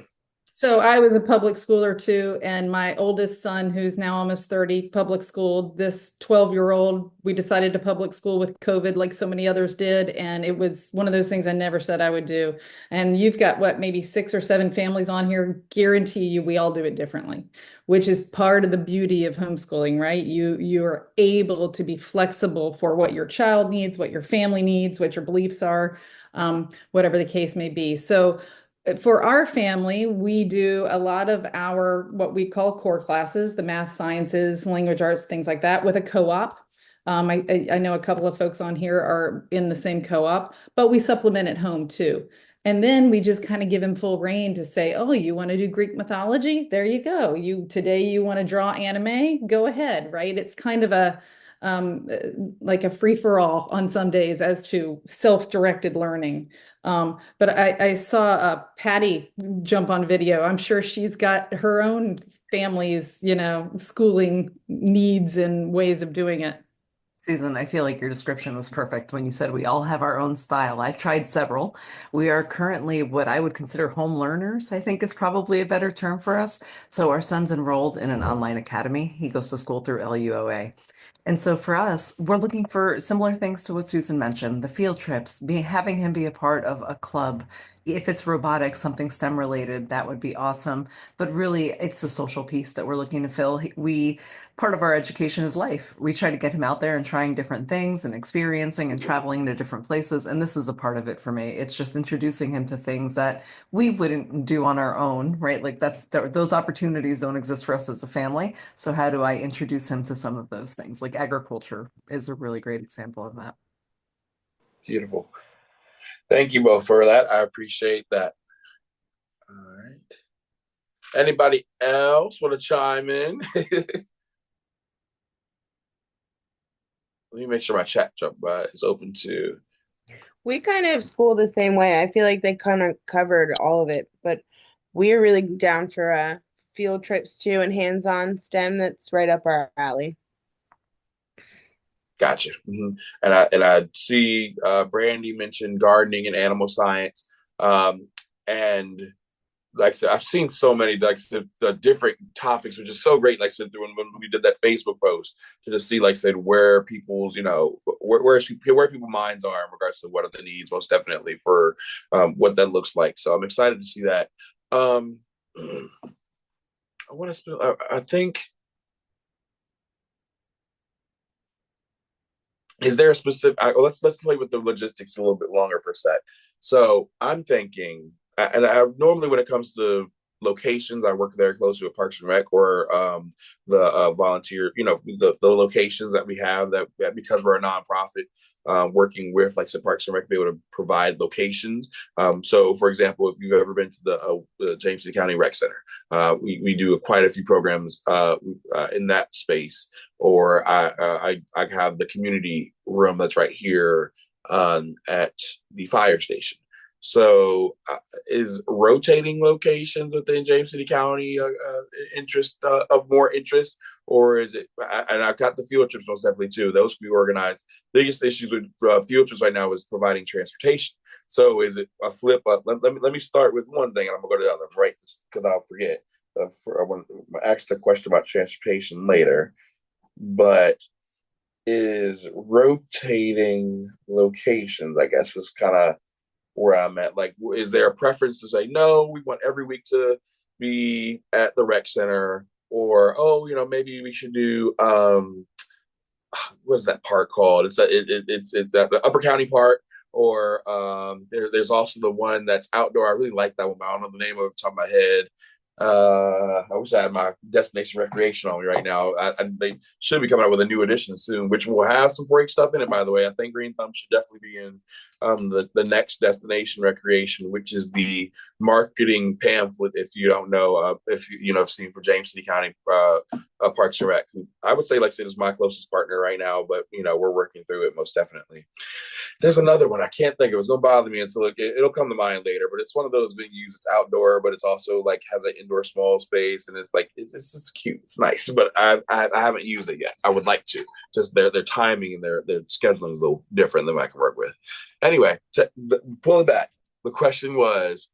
So I was a public schooler too, and my oldest son, who's now almost 30, public school. This 12-year-old, we decided to public school with COVID like so many others did, and it was one of those things I never said I would do. And you've got what, maybe 6 or 7 families on here. Guarantee you we all do it differently, which is part of the beauty of homeschooling, right? You're able to be flexible for what your child needs, what your family needs, what your beliefs are, whatever the case may be. So for our family, we do a lot of our what we call core classes, the math, sciences, language arts, things like that, with a co-op. I know a couple of folks on here are in the same co-op, but we supplement at home too. And then we just kind of give him full reign to say, oh, you want to do Greek mythology? There you go. Today you want to draw anime? Go ahead, right? It's kind of um, like a free for all on some days as to self-directed learning. But I saw Patty jump on video. I'm sure she's got her own family's, schooling needs and ways of doing it. Susan, I feel like your description was perfect when you said we all have our own style. I've tried several. We are currently what I would consider home learners, I think is probably a better term for us. So our son's enrolled in an online academy. He goes to school through LUOA. And so for us, we're looking for similar things to what Susan mentioned, the field trips, having him be a part of a club. If it's robotics, something STEM related, that would be awesome. But really, it's the social piece that we're looking to fill. Part of our education is life. We try to get him out there and trying different things and experiencing and traveling to different places. And this is a part of it for me. It's just introducing him to things that we wouldn't do on our own, right? Like those opportunities don't exist for us as a family. So how do I introduce him to some of those things? Like agriculture is a really great example of that. Beautiful. Thank you both for that. I appreciate that. All right. Anybody else want to chime in? Let me make sure my chat jump is open too. We kind of school the same way. I feel like they kind of covered all of it, but we're really down for field trips too and hands-on STEM. That's right up our alley. Gotcha. And I see Brandy mentioned gardening and animal science. And like I said, I've seen so many, like I said, the different topics, which is so great. Like I said, when we did that Facebook post to just see, like I said, where people's, where people's minds are in regards to what are the needs, most definitely for what that looks like. So I'm excited to see that. I want to, I think, is there a specific, let's play with the logistics a little bit longer for a sec. So I'm thinking, and I normally when it comes to locations, I work very closely with Parks and Rec or the volunteer, the locations that we have that because we're a nonprofit, working with like some Parks and Rec, be able to provide locations. So for example, if you've ever been to the James City County Rec Center, we do quite a few programs in that space. Or I have the community room that's right here at the fire station. So is rotating locations within James City County interest of more interest, or is it? And I've got the field trips most definitely too. Those can be organized. Biggest issues with field trips right now is providing transportation. So is it a flip up? Let me start with one thing, and I'm gonna go to the other. Right, because I'll forget. I want to ask the question about transportation later, but is rotating locations, I guess, is kind of where I'm at. Like, is there a preference to say, no, we want every week to be at the rec center, or, oh, maybe we should do, what is that park called? It's at the Upper County Park, or there's also the one that's outdoor. I really like that one, but I don't know the name of it off the top of my head. I wish I had my destination recreation on me right now. They should be coming out with a new edition soon, which will have some break stuff in it. By the way, I think Green Thumb should definitely be in the next destination recreation, which is the marketing pamphlet. If you don't know, if have seen for James City County Parks and Rec, who I would say, like I said, is my closest partner right now. But we're working through it most definitely. There's another one I can't think of. It's gonna bother me until it'll come to mind later. But it's one of those venues. It's outdoor, but it's also like has an indoor small space, and it's like it's just cute. It's nice, but I haven't used it yet. I would like to. Just their timing and their scheduling is a little different than I can work with. Anyway, pulling back, the question was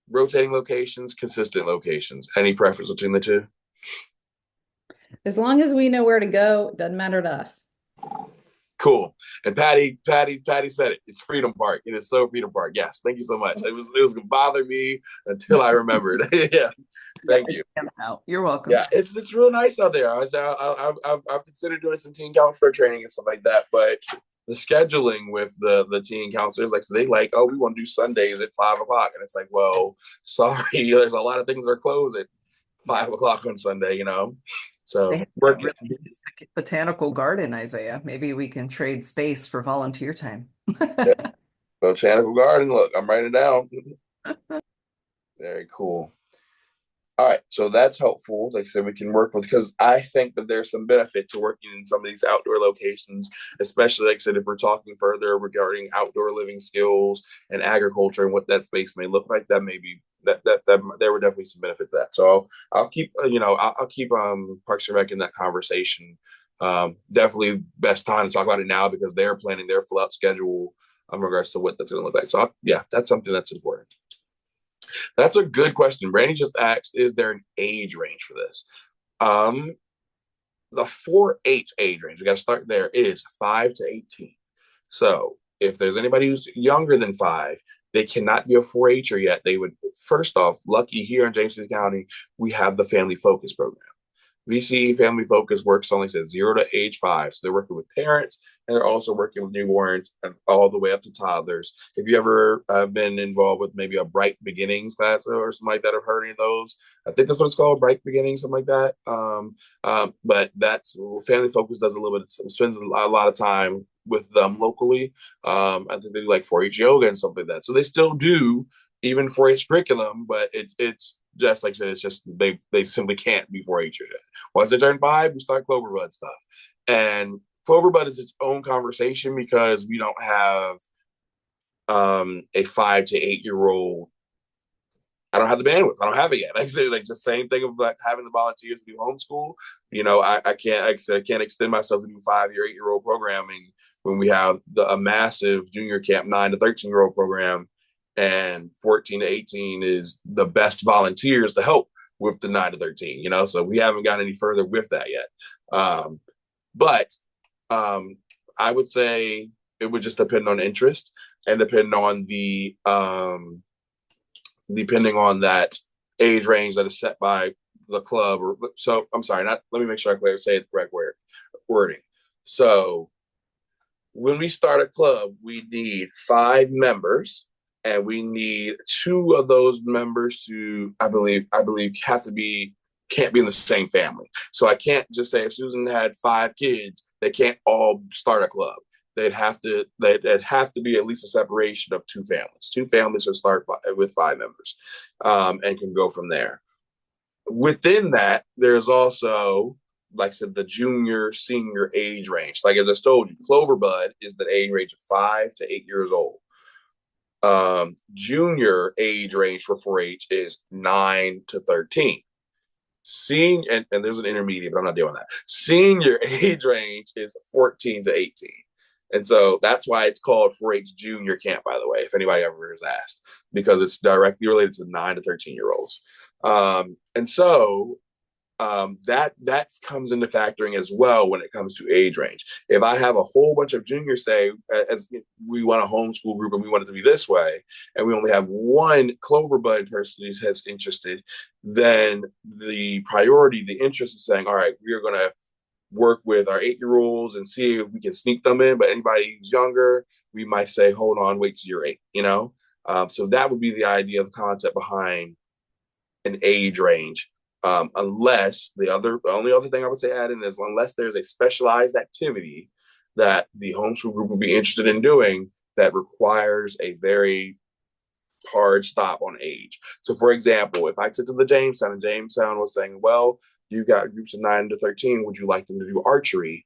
rotating locations, consistent locations. Any preference between the two? As long as we know where to go, it doesn't matter to us. Cool. And Patty said it. It's Freedom Park. It is so Freedom Park. Yes. Thank you so much. It was gonna bother me until I remembered. Yeah. Thank you. You're welcome. Yeah, it's real nice out there. I've considered doing some teen counselor training and stuff like that, but the scheduling with the teen counselors, like, so they like, oh, we want to do Sundays at 5:00, and it's like, well, sorry, there's a lot of things that are closed at 5:00 on Sunday, So They have a really nice botanical garden, Isaiah. Maybe we can trade space for volunteer time. Yeah. Botanical garden. Look, I'm writing it down. Very cool. All right, so that's helpful. Like I said, we can work with, because I think that there's some benefit to working in some of these outdoor locations, especially, like I said, if we're talking further regarding outdoor living skills and agriculture and what that space may look like. That may be that there were definitely some benefit to that. So I'll keep Parks and Rec in that conversation Definitely best time to talk about it now because they're planning their full out schedule in regards to what that's going to look like. So yeah, that's something that's important. That's a good question. Brandy just asked, is there an age range for this? The 4-H age range, we got to start there, is 5 to 18. So if there's anybody who's younger than 5, they cannot be a 4-H'er yet. They would, first off, lucky here in James City County, we have the Family Focus program. VC Family Focus works only says 0 to age 5. So they're working with parents and they're also working with newborns and all the way up to toddlers. If you ever been involved with maybe a Bright Beginnings class or something like that, I've heard any of those. I think that's what it's called, Bright Beginnings, something like that. But that's Family Focus does a little bit, spends a lot of time with them locally. I think they do like 4-H yoga and something like that. So they still do even 4-H curriculum, but it's just like I said, it's just they simply can't be 4-Hers yet. Once they turn 5, we start Cloverbud stuff. And Cloverbud is its own conversation because we don't have a 5 to 8-year-old. I don't have the bandwidth. I don't have it yet. Like I said, like just same thing of like having the volunteers to do homeschool. You know, I can't. Like I said, I can't extend myself to do 5-year, 8-year-old programming when we have a massive junior camp 9 to 13-year-old program, and 14 to 18 is the best volunteers to help with the 9 to 13. You know, so we haven't gotten any further with that yet. But I would say it would just depend on interest and depend on the depending on that age range that is set by the club. Or so I'm sorry, not let me make sure I say it the correct wording. So when we start a club, we need 5 members, and we need 2 of those members to, I believe, can't be in the same family. So I can't just say if Susan had 5 kids, they can't all start a club. They'd have to be at least a separation of 2 families. 2 families will start with 5 members, and can go from there. Within that, there's also, like I said, the junior, senior age range. Like I just told you, Cloverbud is the age range of 5 to 8 years old. Junior age range for 4-H is 9 to 13. And there's an intermediate, but I'm not doing that. Senior age range is 14 to 18. And so that's why it's called 4-H junior camp, by the way, if anybody ever has asked, because it's directly related to 9 to 13-year-olds. And so that comes into factoring as well when it comes to age range. If I have a whole bunch of juniors, say, as we want a homeschool group and we want it to be this way, and we only have one Cloverbud person who's interested, then the interest is saying, all right, we are going to work with our 8-year-olds and see if we can sneak them in. But anybody who's younger, we might say, hold on, wait till you're 8, you know? So that would be the idea, the concept behind an age range. Unless the only other thing I would say add in is unless there's a specialized activity that the homeschool group would be interested in doing that requires a very hard stop on age. So for example, if I took to the Jamestown and Jamestown was saying, well, you got groups of 9 to 13, would you like them to do archery?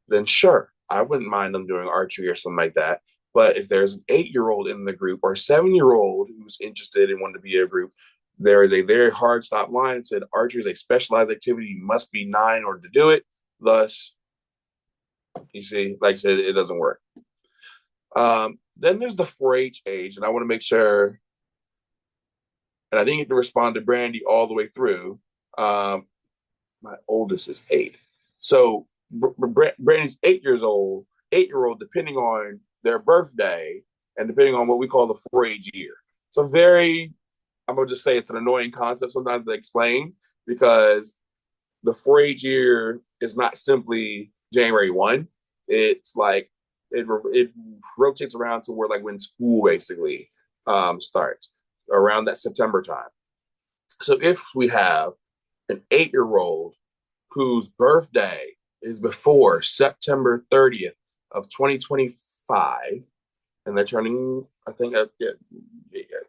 Then sure, I wouldn't mind them doing archery or something like that. But if there's an 8-year-old in the group or a 7-year-old who's interested and wanted to be a group, there is a very hard stop line that said archery is a specialized activity. You must be 9 in order to do it. Thus, you see, like I said, it doesn't work. Then there's the 4-H age, and I want to make sure, and I didn't get to respond to Brandy all the way through. My oldest is 8. So Brandy's 8 years old, 8-year-old, depending on their birthday and depending on what we call the 4-H year. So I'm going to just say it's an annoying concept sometimes to explain, because the 4-H year is not simply January 1. It's like it rotates around to where, like, when school basically starts around that September time. So if we have an 8-year-old whose birthday is before September 30th of 2025, and they're turning, I think,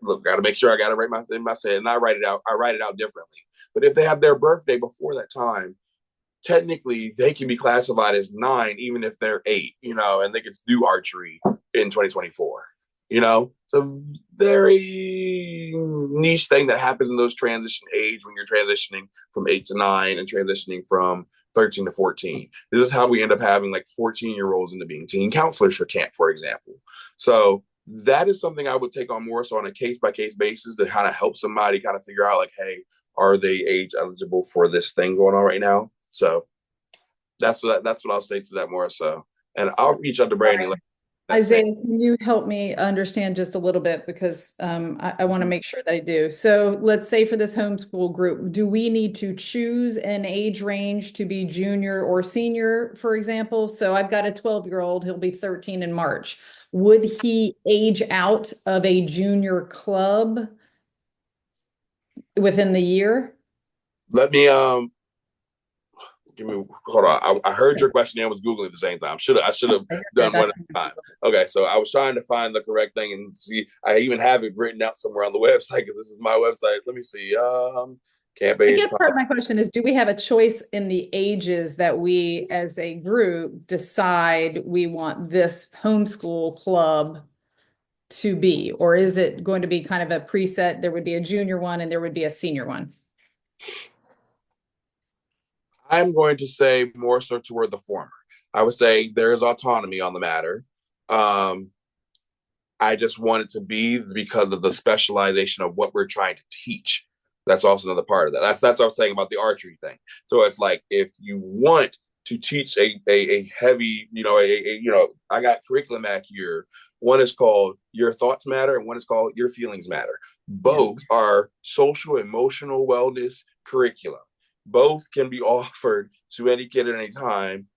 look, got to make sure I got it right in my head, and I write it out differently. But if they have their birthday before that time, technically they can be classified as 9, even if they're 8, you know, and they could do archery in 2024. It's a very niche thing that happens in those transition age when you're transitioning from 8 to 9 and transitioning from 13 to 14. This is how we end up having like 14-year-olds into being teen counselors for camp, for example. So that is something I would take on more so on a case-by-case basis to kind of help somebody kind of figure out like, hey, are they age eligible for this thing going on right now? So that's what I'll say to that more so. And I'll reach out to Brandy. Isaiah, can you help me understand just a little bit because I want to make sure that I do. So let's say for this homeschool group, do we need to choose an age range to be junior or senior, for example? So I've got a 12-year-old, he'll be 13 in March. Would he age out of a junior club within the year? Let me hold on. I heard your question and was Googling at the same time. I should have done one at a time. Okay, so I was trying to find the correct thing and see. I even have it written out somewhere on the website because this is my website. Let me see. Camp I age. guess part of my question is, do we have a choice in the ages that we as a group decide we want this homeschool club to be? Or is it going to be kind of a preset? There would be a junior one and there would be a senior one. I'm going to say more so toward the former. I would say there is autonomy on the matter. I just want it to be because of the specialization of what we're trying to teach. That's also another part of that. That's what I was saying about the archery thing. So it's like if you want to teach a heavy, I got curriculum back here. One is called Your Thoughts Matter, and one is called Your Feelings Matter. Both are social emotional wellness curriculum. Both can be offered to any kid at any time,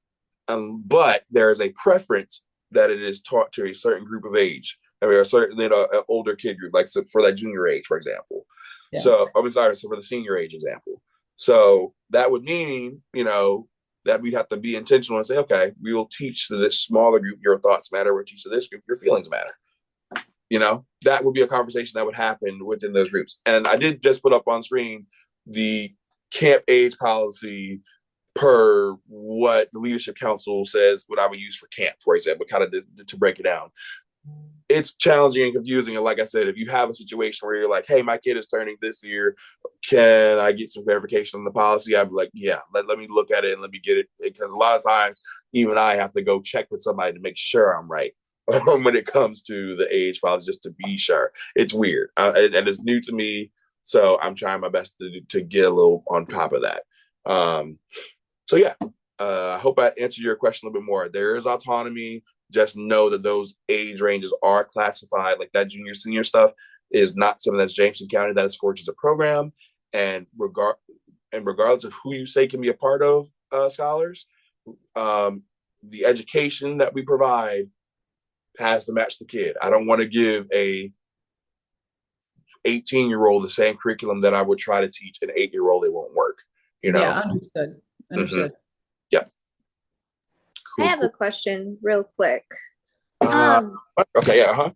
but there is a preference that it is taught to a certain group of age. I mean, a certain an older kid group, like so for that junior age, for example. Yeah. So I'm sorry, so for the senior age example. So that would mean, that we'd have to be intentional and say, okay, we will teach to this smaller group your thoughts matter. We'll teach to this group your feelings matter. That would be a conversation that would happen within those groups. And I did just put up on screen the camp age policy per what the leadership council says what I would use for camp, for example, kind of to break it down. It's challenging and confusing. And like I said, if you have a situation where you're like, hey, my kid is turning this year, can I get some verification on the policy? I'd be like, yeah, let me look at it and let me get it. Because a lot of times, even I have to go check with somebody to make sure I'm right when it comes to the age policy, just to be sure. It's weird. And it's new to me. So I'm trying my best to get a little on top of that. So yeah, I hope I answered your question a little bit more. There is autonomy. Just know that those age ranges are classified. Like that junior, senior stuff is not something that's James City County that is forged as a program. And regardless of who you say can be a part of scholars, the education that we provide has to match the kid. I don't want to give a 18-year-old the same curriculum that I would try to teach an 8-year-old. It won't work. Yeah, understood. Mm-hmm. Yeah. Cool, I have a question real quick. Okay, yeah,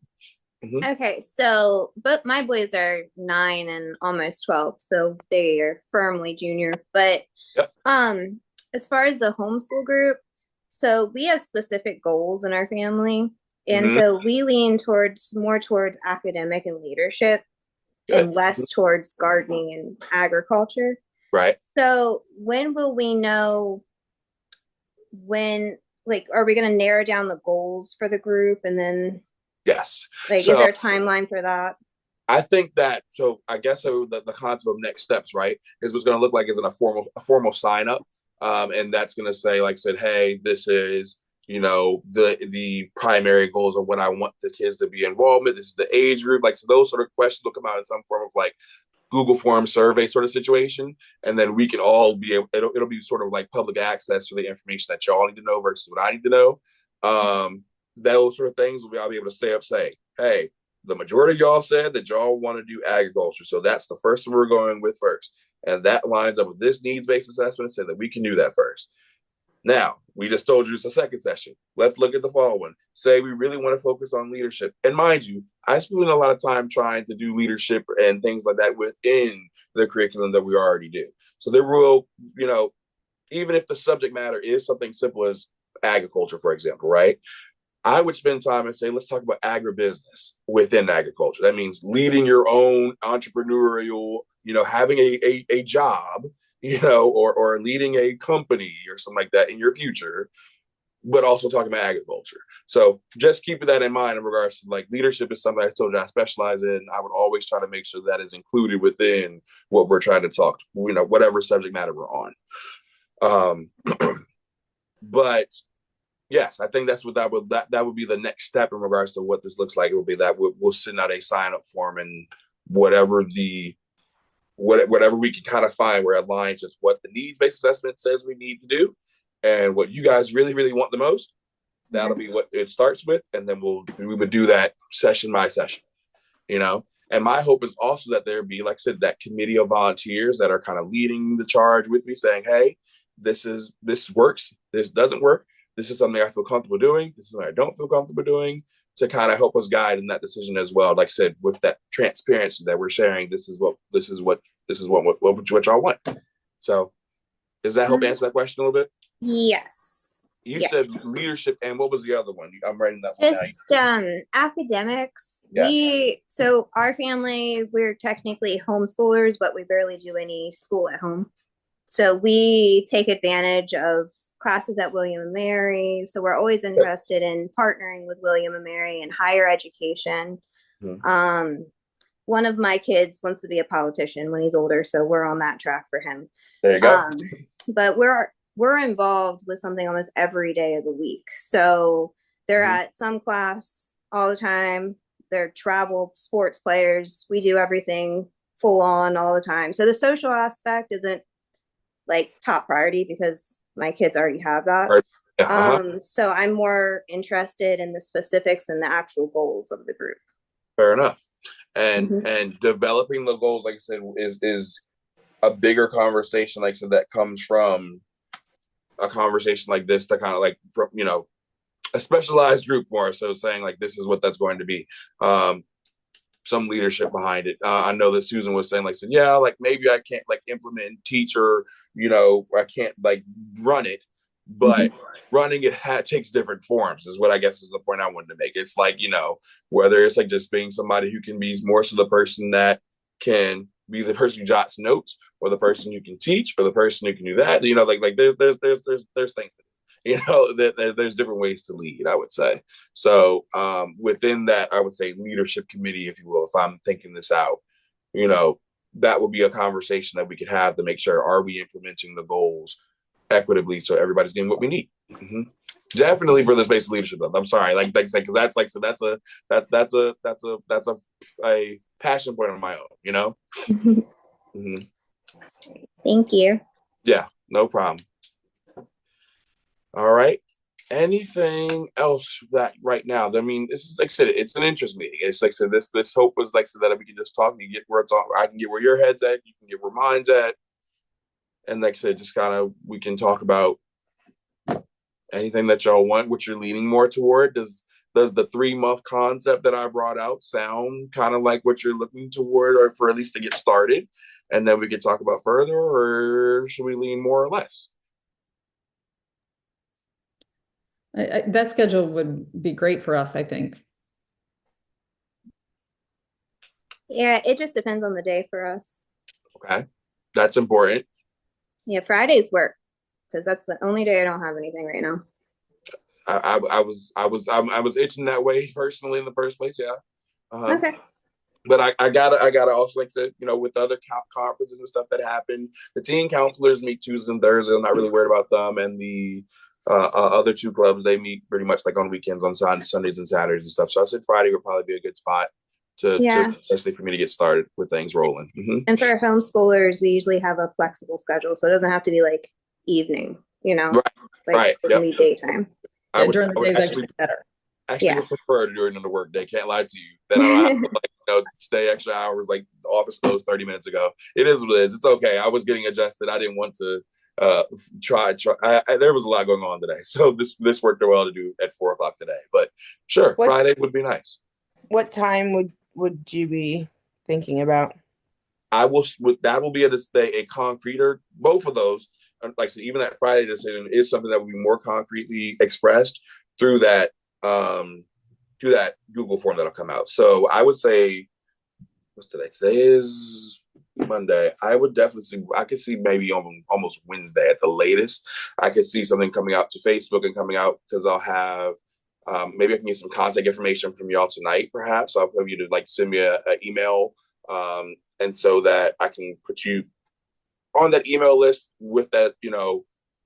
Mm-hmm. Okay, so but my boys are 9 and almost 12, so they are firmly junior. But yep. As far as the homeschool group, so we have specific goals in our family, and so we lean more towards academic and leadership, and less towards gardening and agriculture. Right. So when will we know are we going to narrow down the goals for the group and then? Yes. Is there a timeline for that? I think that, so I guess the concept of next steps, right, is what's going to look like is in a formal sign up. And that's going to say, like I said, hey, this is, the primary goals of what I want the kids to be involved with. This is the age group. So those sort of questions will come out in some form of Google form survey sort of situation. And then we can all be able, it'll be sort of like public access to the information that y'all need to know versus what I need to know. Those sort of things will be able to say, hey, the majority of y'all said that y'all want to do agriculture. So that's the first one we're going with first. And that lines up with this needs-based assessment and said that we can do that first. Now, we just told you it's a second session. Let's look at the fall one. Say we really want to focus on leadership. And mind you, I spend a lot of time trying to do leadership and things like that within the curriculum that we already do. So there will, even if the subject matter is something simple as agriculture, for example, right? I would spend time and say, let's talk about agribusiness within agriculture. That means leading your own entrepreneurial, having a job, or leading a company or something like that in your future, but also talking about agriculture. So just keeping that in mind in regards to like leadership is something I told you I specialize in. I would always try to make sure that is included within what we're trying to talk, whatever subject matter we're on. But yes, I think that's what that would be the next step in regards to what this looks like. It will be that we'll send out a sign up form, and whatever we can kind of find where it aligns with what the needs-based assessment says we need to do and what you guys really, really want the most. That'll be what it starts with. And then we would do that session by session, And my hope is also that there be, like I said, that committee of volunteers that are kind of leading the charge with me saying, hey, this works. This doesn't work. This is something I feel comfortable doing. This is something I don't feel comfortable doing, to kind of help us guide in that decision as well. Like I said, with that transparency that we're sharing, this is what y'all want. So does that help answer that question a little bit? Yes. You said leadership, and what was the other one? I'm writing that one down. Just academics. Yes. So our family, we're technically homeschoolers, but we barely do any school at home. So we take advantage of classes at William and Mary. So we're always interested in partnering with William and Mary and higher education. Mm-hmm. One of my kids wants to be a politician when he's older, so we're on that track for him. There you go. But we're involved with something almost every day of the week. So they're at some class all the time. They're travel sports players. We do everything full on all the time. So the social aspect isn't like top priority because my kids already have that. So I'm more interested in the specifics and the actual goals of the group. Fair enough. And developing the goals, like I said, is a bigger conversation, like I said, that comes from a conversation like this, to kind of like, a specialized group more. So saying like, this is what that's going to be. Some leadership behind it. I know that Susan was saying, like, like maybe I can't like implement and teach, or I can't like run it, but running it takes different forms, is what I guess is the point I wanted to make. It's like, whether it's like just being somebody who can be more so the person that can be the person who jots notes, or the person who can teach, or the person who can do that. Like there's things. There's different ways to lead, I would say. So within that, I would say leadership committee, if you will, if I'm thinking this out, that would be a conversation that we could have to make sure, are we implementing the goals equitably so everybody's getting what we need? Definitely for this basic leadership. I'm sorry, like I said, because that's a passion point of my own, Thank you. Yeah, no problem. All right. Anything else that right now? I mean, this is, like I said, it's an interest meeting. It's like I said, this hope was like so that we can just talk and get where it's on. I can get where your head's at, you can get where mine's at, and like I said, just kind of we can talk about anything that y'all want, what you're leaning more toward. Does the 3-month concept that I brought out sound kind of like what you're looking toward, or for at least to get started, and then we can talk about further, or should we lean more or less? That schedule would be great for us, I think. Yeah, it just depends on the day for us. Okay, that's important. Yeah, Fridays work because that's the only day I don't have anything right now. I was itching that way personally in the first place. Yeah. Okay. But I gotta also, like I said, with other conferences and stuff that happen, the teen counselors meet Tuesdays and Thursdays. I'm not really worried about them, and the other 2 clubs, they meet pretty much like on weekends, on Sundays and Saturdays and stuff. So I said Friday would probably be a good spot to especially for me to get started with things rolling. And for homeschoolers, we usually have a flexible schedule, so it doesn't have to be like evening, right. It can be daytime. During the day, that's actually better. Actually, would prefer to do it in the work day. Can't lie to you. Then I don't have to stay extra hours. Like the office closed 30 minutes ago. It is what it is. It's okay. I was getting adjusted. I didn't want to try. There was a lot going on today, so this worked well to do at 4:00 today. But sure, Friday would be nice. What time would you be thinking about? That will be a concreter. Both of those, like I said, even that Friday decision is something that will be more concretely expressed through that to that Google form that'll come out. So I would say, what's today? Today is Monday. I would definitely see, I could see maybe almost Wednesday at the latest. I could see something coming out to Facebook and coming out, because I'll have, maybe I can get some contact information from y'all tonight, perhaps. I'll have you to like send me an email. And so that I can put you on that email list with that,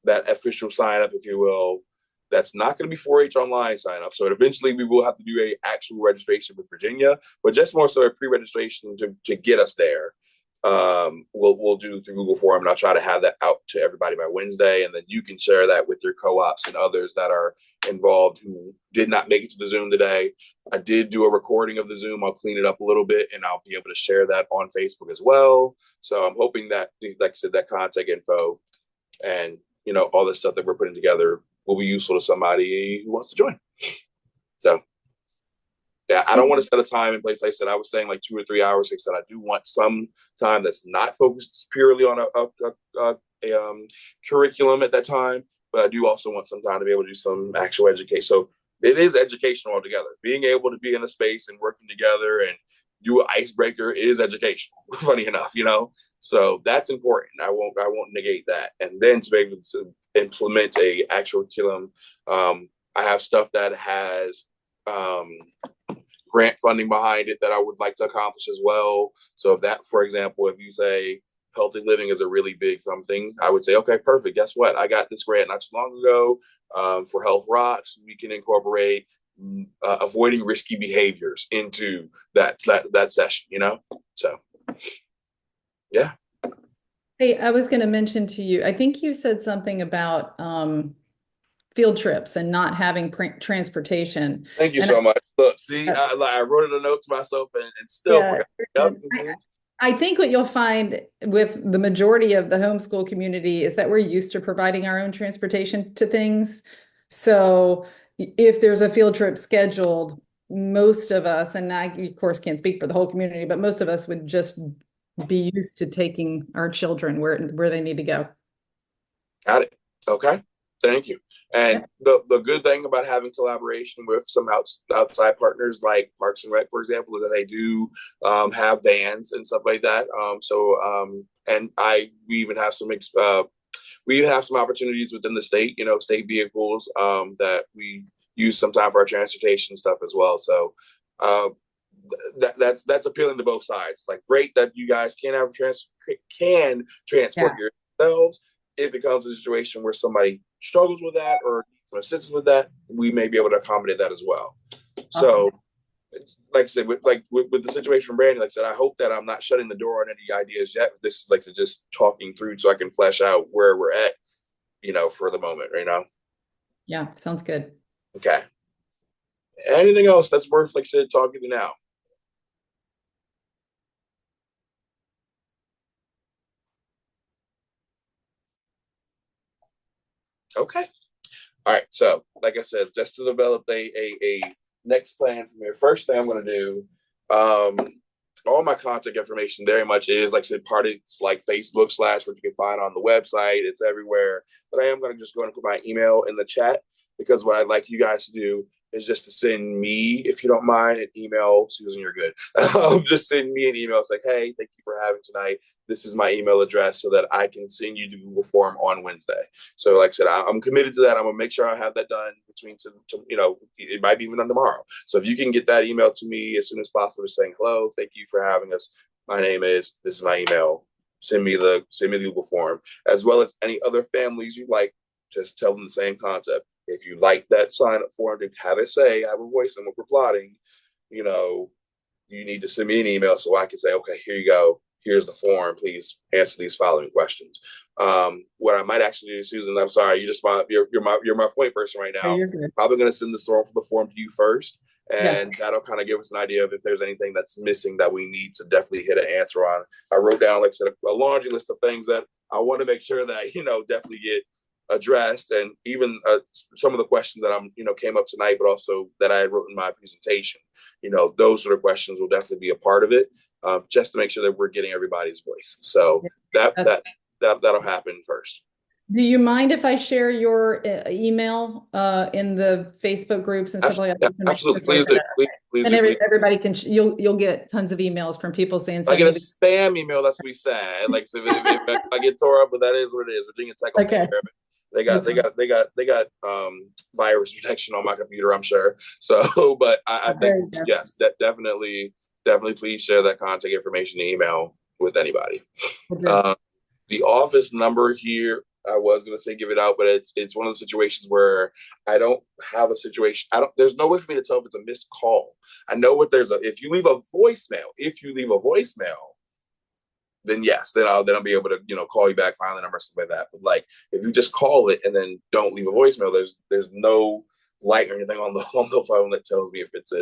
that official sign up, if you will. That's not going to be 4-H online sign up. So eventually we will have to do a actual registration with Virginia, but just more so a pre-registration to get us there. We'll do through Google Form, and I'll try to have that out to everybody by Wednesday. And then you can share that with your co-ops and others that are involved who did not make it to the Zoom today. I did do a recording of the Zoom. I'll clean it up a little bit, and I'll be able to share that on Facebook as well. So I'm hoping that, like I said, that contact info and, all the stuff that we're putting together will be useful to somebody who wants to join. So yeah, I don't want to set a time in place. Like I said, I was saying like 2 or 3 hours. Like I said, I do want some time that's not focused purely on a curriculum at that time, but I do also want some time to be able to do some actual education. So it is educational altogether. Being able to be in a space and working together and do an icebreaker is educational, funny enough, So that's important. I won't negate that. And then to be able to implement a actual curriculum, I have stuff that has grant funding behind it that I would like to accomplish as well. So if that, for example, if you say healthy living is a really big something, I would say, okay, perfect. Guess what? I got this grant not too long ago for Health Rocks. We can incorporate avoiding risky behaviors into that session, So yeah. Hey, I was going to mention to you, I think you said something about field trips and not having transportation. Thank you so much. Look, see, I wrote a note to myself and still forgot. I think what you'll find with the majority of the homeschool community is that we're used to providing our own transportation to things. So if there's a field trip scheduled, most of us, and I, of course, can't speak for the whole community, but most of us would just be used to taking our children where they need to go. Got it. Okay. Thank you. And the good thing about having collaboration with some outside partners like Parks and Rec, for example, is that they do have vans and stuff like that. And we even have some opportunities within the state, state vehicles that we use sometimes for our transportation stuff as well. So that's appealing to both sides. Like, great that you guys can transport yourselves. If it becomes a situation where somebody struggles with that or needs some assistance with that, we may be able to accommodate that as well. So, like I said, with the situation from Brandy, like I said, I hope that I'm not shutting the door on any ideas yet. This is like to just talking through so I can flesh out where we're at, for the moment, Yeah, sounds good. Okay. Anything else that's worth, like I said, talking to now? Okay. All right. So, like I said, just to develop a next plan from here. First thing I'm going to do, all my contact information very much is, like I said, it's like Facebook / what you can find on the website. It's everywhere. But I am going to just go and put my email in the chat, because what I'd like you guys to do is just to send me, if you don't mind, an email. Susan, you're good. Just send me an email. It's like, hey, thank you for having tonight. This is my email address so that I can send you the Google form on Wednesday. So like I said, I'm committed to that. I'm going to make sure I have that done it might be even done tomorrow. So if you can get that email to me as soon as possible, just saying, hello, thank you for having us. This is my email. Send me the Google form, as well as any other families you like. Just tell them the same concept. If you like that sign up form to have it say, I have a voice in what we're plotting, you need to send me an email so I can say, okay, here you go. Here's the form. Please answer these following questions. What I might actually do, Susan, I'm sorry, you're my point person right now. You're probably going to send the form to you first, and that'll kind of give us an idea of if there's anything that's missing that we need to definitely hit an answer on. I wrote down, like I said, a laundry list of things that I want to make sure that definitely get addressed, and even some of the questions that I'm came up tonight, but also that I wrote in my presentation. Those sort of questions will definitely be a part of it. Just to make sure that we're getting everybody's voice. So that'll happen first. Do you mind if I share your email in the Facebook groups and stuff like that? Yeah, absolutely. Please do. Please And do. Please. everybody can, you'll get tons of emails from people saying, I send get a me spam email. That's what we sad. Like, so if I get tore up, but that is what it is. Virginia Tech will take okay. care of it. They got virus protection on my computer, I'm sure. So, but I think yes, that definitely please share that contact information email with anybody. The office number here, I was gonna say give it out, but it's one of the situations where I don't have a situation. There's no way for me to tell if it's a missed call. I know what if you leave a voicemail, then yes, then I'll be able to, call you back, find the number, stuff like that. But like if you just call it and then don't leave a voicemail, there's no light or anything on the phone that tells me if it's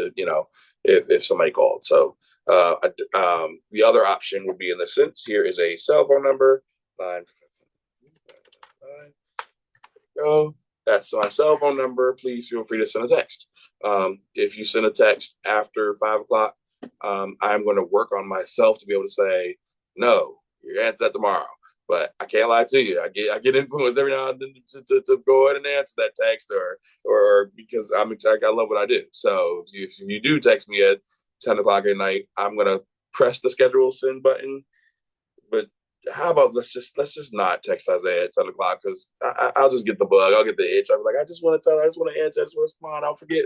if somebody called. So the other option would be, in the sense here, is a cell phone number. Go. That's my cell phone number. Please feel free to send a text. If you send a text after 5 o'clock, I'm going to work on myself to be able to say, no, you answer that tomorrow. But I can't lie to you. I get influenced every now and then to go ahead and answer that text, or because I'm excited. I love what I do. So if you do text me at 10 o'clock at night, I'm going to press the schedule send button. But how about let's just not text Isaiah at 10 o'clock, because I'll just get the bug. I'll get the itch. I'll be like, I just want to tell her, I just want to answer, I just want to respond. I'll forget,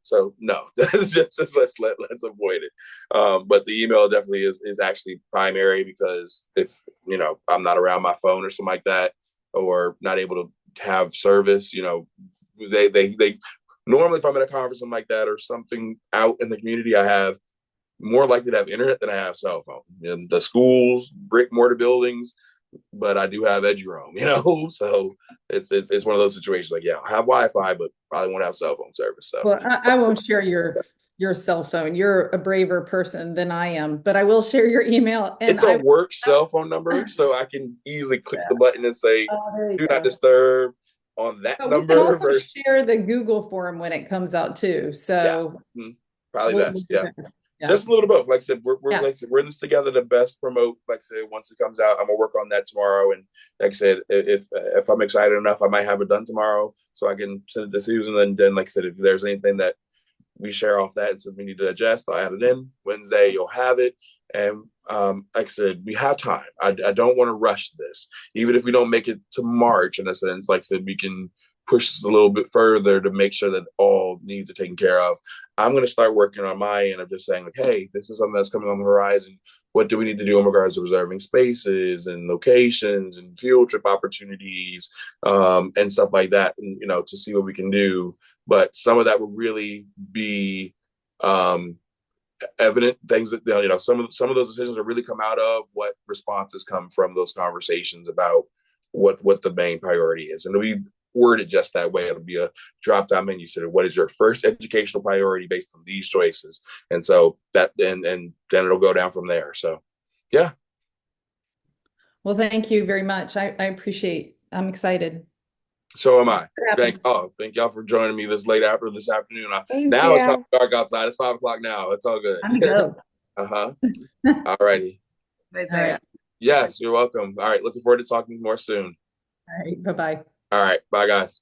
So no, just let's avoid it. But the email definitely is actually primary, because if I'm not around my phone or something like that, or not able to have service, they normally, if I'm at a conference, something like that, or something out in the community, I have more likely to have internet than I have cell phone. In the schools, brick mortar buildings, but I do have EduRoam, so it's one of those situations. Like, yeah, I have Wi-Fi, but probably won't have cell phone service. So, well, I won't share your cell phone. You're a braver person than I am, but I will share your email. And it's a work cell phone number, so I can easily click the button and say, do not disturb on that number. We can also share the Google form when it comes out too. So probably best. Yeah. Just a little bit. Like I said, we're in this together to best promote. Like I said, once it comes out, I'm gonna work on that tomorrow. And like I said, if I'm excited enough, I might have it done tomorrow, so I can send it to Susan. And then, like I said, if there's anything that we share off that and so we need to adjust, I'll add it in. Wednesday, you'll have it. And like I said, we have time. I don't want to rush this. Even if we don't make it to March, in a sense, like I said, we can push this a little bit further to make sure that all needs are taken care of. I'm going to start working on my end of just saying, like, hey, this is something that's coming on the horizon. What do we need to do in regards to reserving spaces and locations and field trip opportunities, and stuff like that, and to see what we can do. But some of that will really be evident things that some of those decisions will really come out of what responses come from those conversations about what the main priority is, and it'll be worded just that way. It'll be a drop-down menu. So what is your first educational priority based on these choices? And so that and then it'll go down from there. So yeah. Well, thank you very much. I appreciate. I'm excited. So am I. Thank y'all for joining me this afternoon. Now it's not dark outside. It's 5 o'clock now. It's all good. I'm good. All righty. All right. Yes, you're welcome. All right. Looking forward to talking more soon. All right. Bye-bye. All right. Bye, guys.